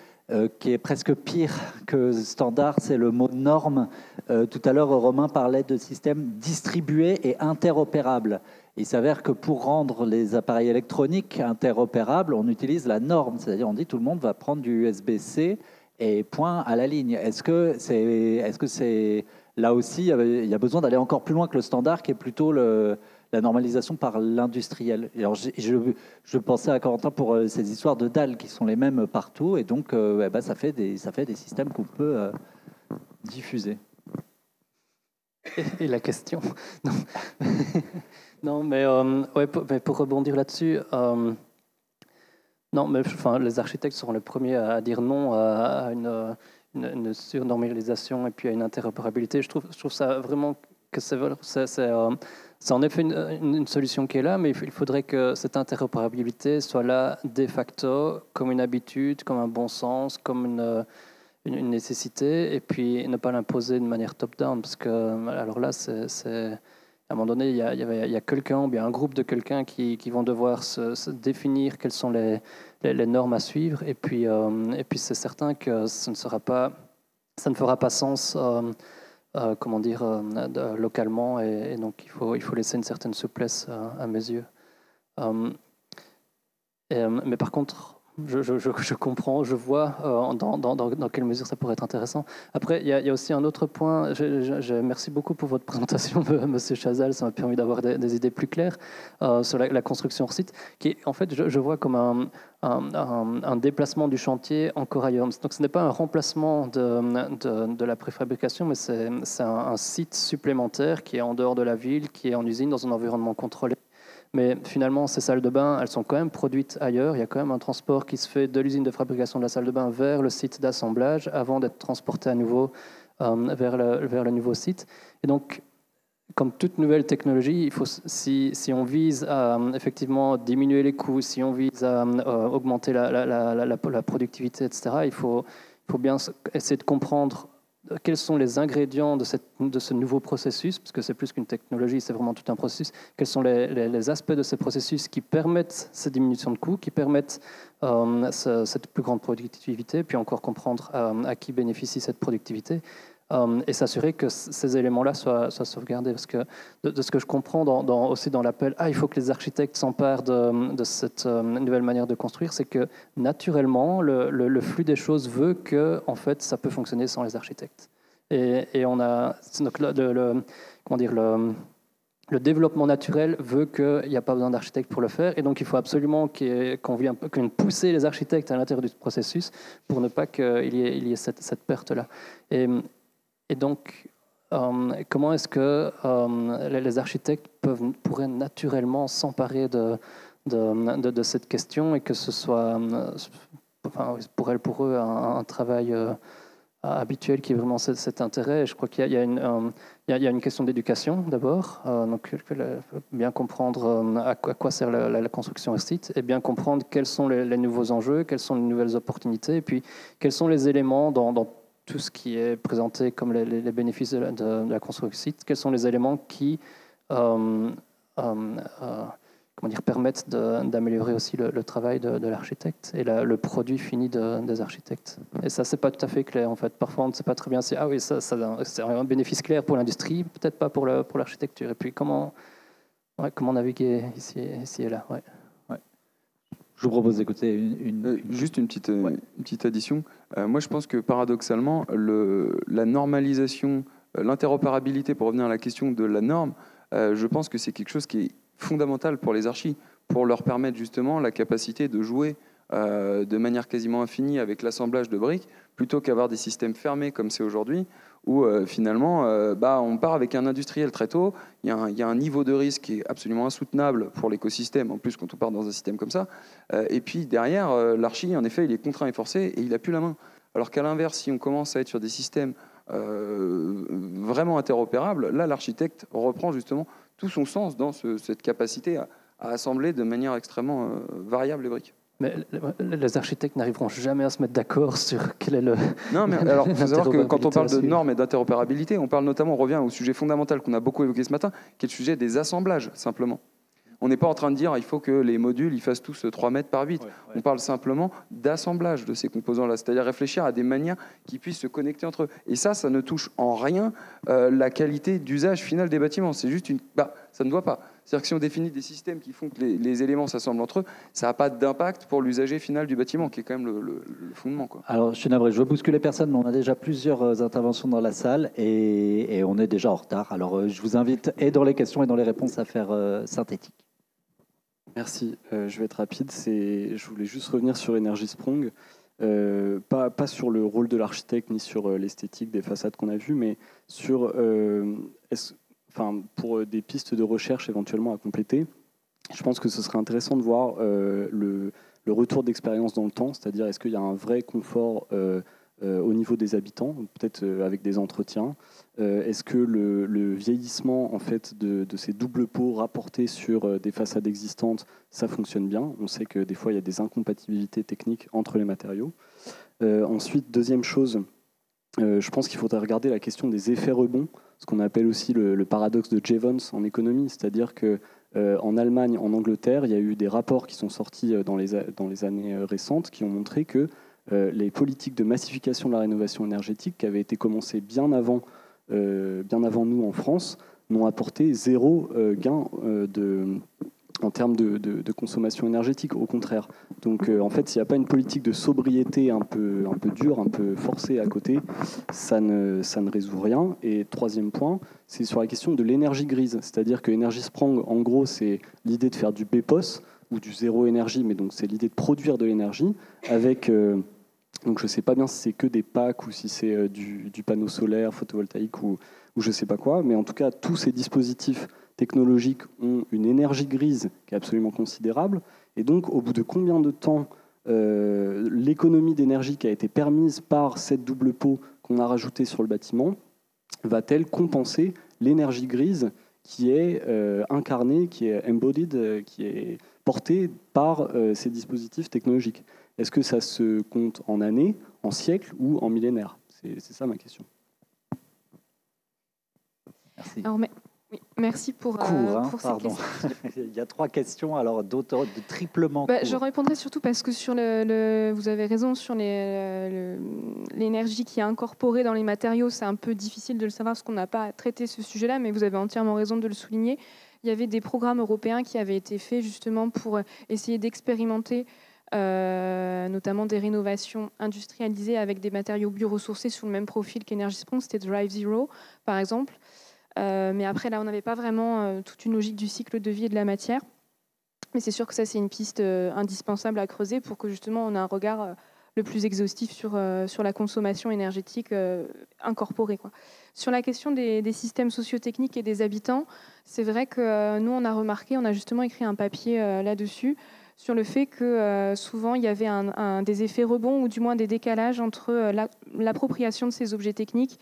qui est presque pire que standard, c'est le mot norme. Tout à l'heure, Romain parlait de systèmes distribués et interopérables. Il s'avère que pour rendre les appareils électroniques interopérables, on utilise la norme, c'est-à-dire on dit tout le monde va prendre du USB-C et point à la ligne. Est-ce que c'est là aussi, il y a besoin d'aller encore plus loin que le standard, qui est plutôt la normalisation par l'industriel. Alors, je pensais à Corentin pour ces histoires de dalles qui sont les mêmes partout, et donc ça fait des systèmes qu'on peut diffuser. Et la question non. Non, mais pour rebondir là-dessus, non, mais enfin, les architectes seront les premiers à dire non à une surnormalisation et puis à une interopérabilité. Je trouve ça vraiment que c'est en effet une solution qui est là, mais il faudrait que cette interopérabilité soit là de facto, comme une habitude, comme un bon sens, comme une nécessité, et puis ne pas l'imposer de manière top-down, parce que alors là, à un moment donné, il y a quelqu'un, ou bien un groupe de quelqu'un qui vont devoir se définir quelles sont les normes à suivre, et puis c'est certain que ça ne fera pas sens localement, et donc il faut laisser une certaine souplesse à mes yeux. Mais par contre, je comprends, je vois dans quelle mesure ça pourrait être intéressant. Après, il y a aussi un autre point. Merci beaucoup pour votre présentation, Monsieur Chazal. Ça m'a permis d'avoir des idées plus claires sur la construction hors site, qui, en fait, je vois comme un déplacement du chantier encore ailleurs. Donc, ce n'est pas un remplacement de la préfabrication, mais c'est un site supplémentaire qui est en dehors de la ville, qui est en usine, dans un environnement contrôlé. Mais finalement, ces salles de bain, elles sont quand même produites ailleurs. Il y a quand même un transport qui se fait de l'usine de fabrication de la salle de bain vers le site d'assemblage avant d'être transporté à nouveau vers le nouveau site. Et donc, comme toute nouvelle technologie, si on vise à effectivement diminuer les coûts, si on vise à augmenter la productivité, etc., il faut bien essayer de comprendre quels sont les ingrédients de ce nouveau processus, parce que c'est plus qu'une technologie, c'est vraiment tout un processus. Quels sont les aspects de ce processus qui permettent cette diminution de coûts, qui permettent cette plus grande productivité, puis encore comprendre à qui bénéficie cette productivité, et s'assurer que ces éléments-là soient sauvegardés. Parce que de ce que je comprends aussi dans l'appel, il faut que les architectes s'emparent de cette nouvelle manière de construire, c'est que naturellement, le flux des choses veut que en fait, ça peut fonctionner sans les architectes. Et on a donc le développement naturel veut qu'il n'y a pas besoin d'architectes pour le faire, et donc il faut absolument qu'on vienne pousser les architectes à l'intérieur du processus pour ne pas qu'il y ait cette perte-là. Et donc, comment est-ce que les architectes pourraient naturellement s'emparer de cette question, et que ce soit, pour eux, un travail habituel qui est vraiment cet intérêt. Et je crois qu'il y a une question d'éducation d'abord, donc bien comprendre à quoi sert la construction hors site, et bien comprendre quels sont les nouveaux enjeux, quelles sont les nouvelles opportunités, et puis quels sont les éléments dans tout ce qui est présenté comme les bénéfices de la construction site, quels sont les éléments qui permettent d'améliorer aussi le travail de l'architecte et le produit fini des architectes. Et ça, c'est pas tout à fait clair en fait. Parfois, on ne sait pas très bien si ça c'est un bénéfice clair pour l'industrie, peut-être pas pour l'architecture. Et puis comment naviguer ici et là. Ouais. Je vous propose d'écouter juste une petite addition. Moi, je pense que paradoxalement, la normalisation, l'interopérabilité, pour revenir à la question de la norme, je pense que c'est quelque chose qui est fondamental pour les archis, pour leur permettre justement la capacité de jouer de manière quasiment infinie avec l'assemblage de briques, plutôt qu'avoir des systèmes fermés comme c'est aujourd'hui, où finalement, on part avec un industriel très tôt, il y a un niveau de risque qui est absolument insoutenable pour l'écosystème, en plus quand on part dans un système comme ça, et puis derrière, l'archi, en effet, il est contraint et forcé, et il n'a plus la main. Alors qu'à l'inverse, si on commence à être sur des systèmes vraiment interopérables, là, l'architecte reprend justement tout son sens dans cette capacité à assembler de manière extrêmement variable les briques. Mais les architectes n'arriveront jamais à se mettre d'accord sur quel est le... Non, mais alors, il faut savoir que quand on parle de normes et d'interopérabilité, on revient au sujet fondamental qu'on a beaucoup évoqué ce matin, qui est le sujet des assemblages, simplement. On n'est pas en train de dire il faut que les modules ils fassent tous 3 mètres par 8. On parle simplement d'assemblage de ces composants-là, c'est-à-dire réfléchir à des manières qui puissent se connecter entre eux. Et ça ne touche en rien la qualité d'usage final des bâtiments. C'est juste ça ne doit pas. C'est-à-dire que si on définit des systèmes qui font que les éléments s'assemblent entre eux, ça n'a pas d'impact pour l'usager final du bâtiment, qui est quand même le fondement, quoi. Alors, je suis navré, je veux bousculer personne, mais on a déjà plusieurs interventions dans la salle et on est déjà en retard. Alors, je vous invite, et dans les questions et dans les réponses, à faire synthétique. Merci, je vais être rapide. Je voulais juste revenir sur EnergySprong, pas sur le rôle de l'architecte ni sur l'esthétique des façades qu'on a vues, mais sur, pour des pistes de recherche éventuellement à compléter. Je pense que ce serait intéressant de voir le retour d'expérience dans le temps, c'est-à-dire est-ce qu'il y a un vrai confort au niveau des habitants, peut-être avec des entretiens. Est-ce que le vieillissement en fait, de ces doubles pots rapportés sur des façades existantes, ça fonctionne bien? On sait que des fois, il y a des incompatibilités techniques entre les matériaux. Ensuite, deuxième chose, je pense qu'il faudrait regarder la question des effets rebonds, ce qu'on appelle aussi le paradoxe de Jevons en économie, c'est-à-dire que en Allemagne, en Angleterre, il y a eu des rapports qui sont sortis dans les années récentes qui ont montré que les politiques de massification de la rénovation énergétique qui avaient été commencées bien avant nous en France n'ont apporté zéro gain en termes de consommation énergétique, au contraire. Donc en fait, s'il n'y a pas une politique de sobriété un peu dure, un peu forcée à côté, ça ne résout rien. Et troisième point, c'est sur la question de l'énergie grise. C'est-à-dire que EnergySprong, en gros, c'est l'idée de faire du BEPOS, ou du zéro énergie, mais donc c'est l'idée de produire de l'énergie avec... donc je ne sais pas bien si c'est que des packs ou si c'est du panneau solaire, photovoltaïque ou je ne sais pas quoi, mais en tout cas, tous ces dispositifs technologiques ont une énergie grise qui est absolument considérable. Et donc, au bout de combien de temps l'économie d'énergie qui a été permise par cette double pot qu'on a rajoutée sur le bâtiment va-t-elle compenser l'énergie grise qui est incarnée, qui est embodied, qui est portée par ces dispositifs technologiques? Est-ce que ça se compte en années, en siècles ou en millénaires? C'est ça ma question. Merci. Alors, merci pour ces questions. Il y a 3 questions, alors d'autres de triplement court. Je répondrai surtout parce que sur vous avez raison, sur l'énergie qui est incorporée dans les matériaux, c'est un peu difficile de le savoir parce qu'on n'a pas traité ce sujet-là, mais vous avez entièrement raison de le souligner. Il y avait des programmes européens qui avaient été faits justement pour essayer d'expérimenter notamment des rénovations industrialisées avec des matériaux bioressourcés sur le même profil qu'EnergySprong, c'était Drive Zero par exemple. Mais après là on n'avait pas vraiment toute une logique du cycle de vie et de la matière. Mais c'est sûr que ça c'est une piste indispensable à creuser pour que justement on ait un regard le plus exhaustif sur la consommation énergétique incorporée, quoi. Sur la question des systèmes sociotechniques et des habitants, c'est vrai que nous on a remarqué, on a justement écrit un papier là-dessus, sur le fait que souvent il y avait des effets rebonds ou du moins des décalages entre l'appropriation de ces objets techniques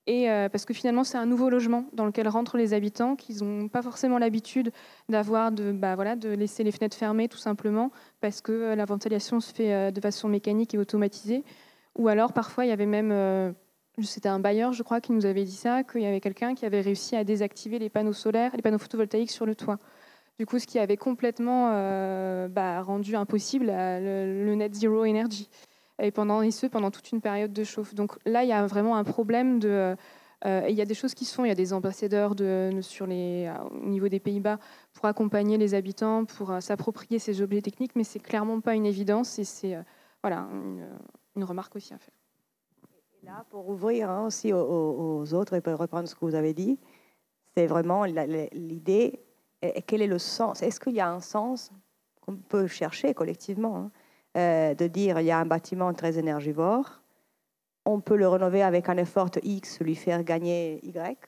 et parce que finalement c'est un nouveau logement dans lequel rentrent les habitants qui n'ont pas forcément l'habitude de laisser les fenêtres fermées tout simplement parce que la ventilation se fait de façon mécanique et automatisée, ou alors parfois il y avait même c'était un bailleur je crois qui nous avait dit ça, qu'il y avait quelqu'un qui avait réussi à désactiver les panneaux solaires, les panneaux photovoltaïques sur le toit. Du coup, ce qui avait complètement rendu impossible le net zero energy. Et pendant toute une période de chauffe. Donc là, il y a vraiment un problème il y a des choses qui se font. Il y a des ambassadeurs au niveau des Pays-Bas pour accompagner les habitants, pour s'approprier ces objets techniques, mais c'est clairement pas une évidence. Et c'est une remarque aussi à faire. Et là, pour ouvrir aussi aux autres et pour reprendre ce que vous avez dit, c'est vraiment l'idée. Et quel est le sens? Est-ce qu'il y a un sens qu'on peut chercher collectivement de dire il y a un bâtiment très énergivore, on peut le rénover avec un effort de X, lui faire gagner Y.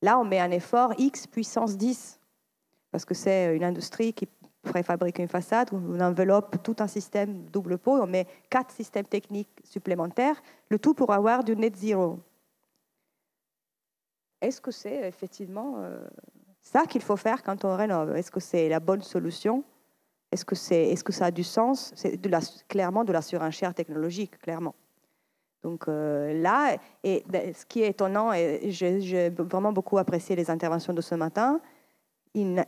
Là, on met un effort X puissance 10, parce que c'est une industrie qui préfabrique une façade, où on enveloppe tout un système double pot, on met 4 systèmes techniques supplémentaires, le tout pour avoir du net zero. Est-ce que c'est effectivement ça qu'il faut faire quand on rénove? Est-ce que c'est la bonne solution? Est-ce que ça a du sens? C'est clairement de la surenchère technologique, clairement. Donc là, et ce qui est étonnant, et j'ai vraiment beaucoup apprécié les interventions de ce matin,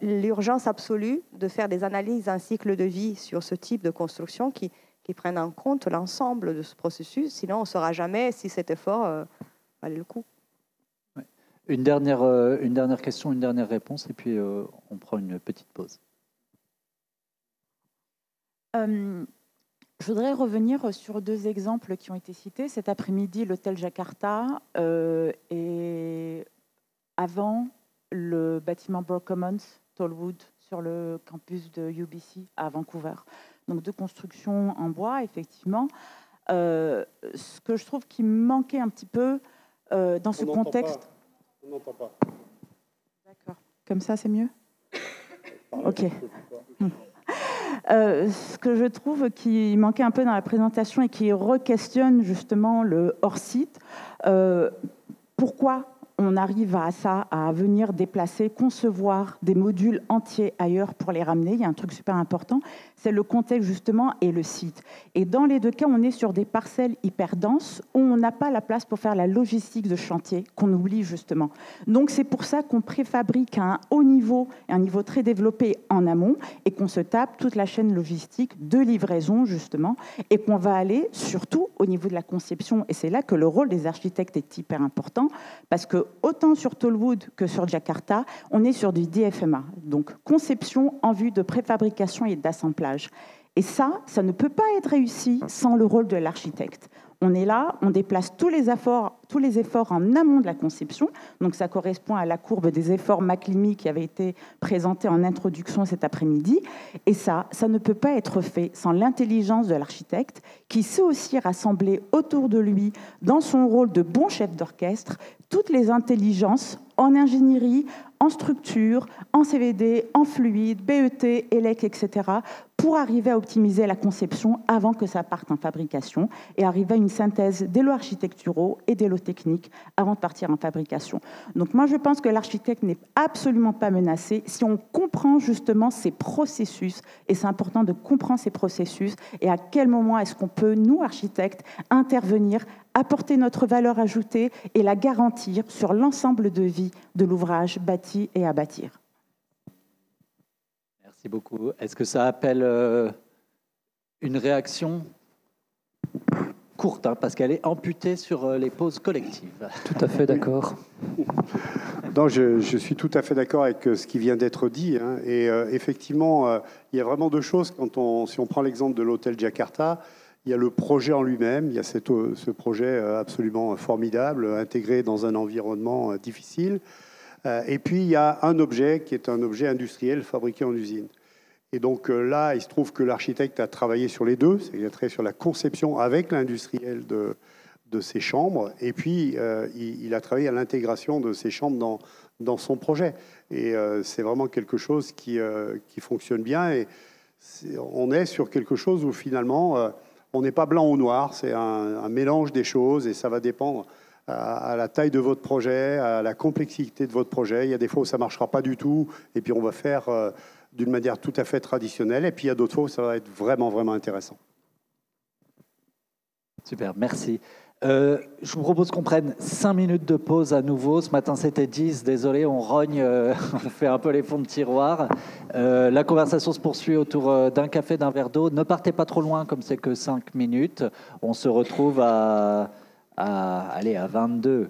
l'urgence absolue de faire des analyses en cycle de vie sur ce type de construction qui prennent en compte l'ensemble de ce processus. Sinon, on ne saura jamais si cet effort valait le coup. Ouais. Une dernière question, une dernière réponse, et puis on prend une petite pause. Je voudrais revenir sur 2 exemples qui ont été cités. Cet après-midi, l'hôtel Jakarta et avant le bâtiment Broad Commons, Tollwood, sur le campus de UBC à Vancouver. Donc 2 constructions en bois, effectivement. Ce que je trouve qui manquait un petit peu dans ce contexte... On n'entend pas. D'accord. Comme ça, c'est mieux? OK. Ce que je trouve qui manquait un peu dans la présentation et qui re-questionne justement le hors-site, pourquoi on arrive à ça, à venir déplacer, concevoir des modules entiers ailleurs pour les ramener. Il y a un truc super important, c'est le contexte justement et le site. Et dans les 2 cas, on est sur des parcelles hyper denses où on n'a pas la place pour faire la logistique de chantier, qu'on oublie justement. Donc c'est pour ça qu'on préfabrique à un haut niveau, un niveau très développé en amont, et qu'on se tape toute la chaîne logistique de livraison justement, et qu'on va aller surtout au niveau de la conception. Et c'est là que le rôle des architectes est hyper important, parce que autant sur Tollwood que sur Jakarta, on est sur du DFMA, donc conception en vue de préfabrication et d'assemblage. Et ça ne peut pas être réussi sans le rôle de l'architecte. On est là, on déplace tous les efforts en amont de la conception. Donc ça correspond à la courbe des efforts McLeamy qui avait été présentée en introduction cet après-midi. Et ça ne peut pas être fait sans l'intelligence de l'architecte qui sait aussi rassembler autour de lui, dans son rôle de bon chef d'orchestre, toutes les intelligences en ingénierie, en structure, en CVD, en fluide, BET, ELEC, etc., pour arriver à optimiser la conception avant que ça parte en fabrication et arriver à une synthèse des lots architecturaux et des lots techniques avant de partir en fabrication. Donc moi, je pense que l'architecte n'est absolument pas menacé si on comprend justement ces processus, et c'est important de comprendre ces processus et à quel moment est-ce qu'on peut, nous, architectes, intervenir, apporter notre valeur ajoutée et la garantir sur l'ensemble de vie de l'ouvrage bâti et à bâtir. Merci beaucoup. Est-ce que ça appelle une réaction courte, hein, parce qu'elle est amputée sur les pauses collectives? Tout à fait d'accord. Non, je suis tout à fait d'accord avec ce qui vient d'être dit. Hein, et effectivement, il y a vraiment 2 choses. Si on prend l'exemple de l'hôtel Jakarta, il y a le projet en lui-même, il y a ce projet absolument formidable, intégré dans un environnement difficile. Et puis, il y a un objet qui est un objet industriel fabriqué en usine. Et donc là, il se trouve que l'architecte a travaillé sur les 2, c'est-à-dire qu'il a travaillé sur la conception avec l'industriel de ces chambres, et puis il a travaillé à l'intégration de ces chambres dans son projet. Et c'est vraiment quelque chose qui fonctionne bien. Et on est sur quelque chose où finalement, on n'est pas blanc ou noir, c'est un mélange des choses, et ça va dépendre à la taille de votre projet, à la complexité de votre projet. Il y a des fois où ça ne marchera pas du tout, et puis on va faire d'une manière tout à fait traditionnelle, et puis il y a d'autres fois où ça va être vraiment, vraiment intéressant. Super, merci. Je vous propose qu'on prenne 5 minutes de pause à nouveau. Ce matin, c'était 10. Désolé, on rogne, on fait un peu les fonds de tiroir. La conversation se poursuit autour d'un café, d'un verre d'eau. Ne partez pas trop loin, comme c'est que 5 minutes. On se retrouve à 22.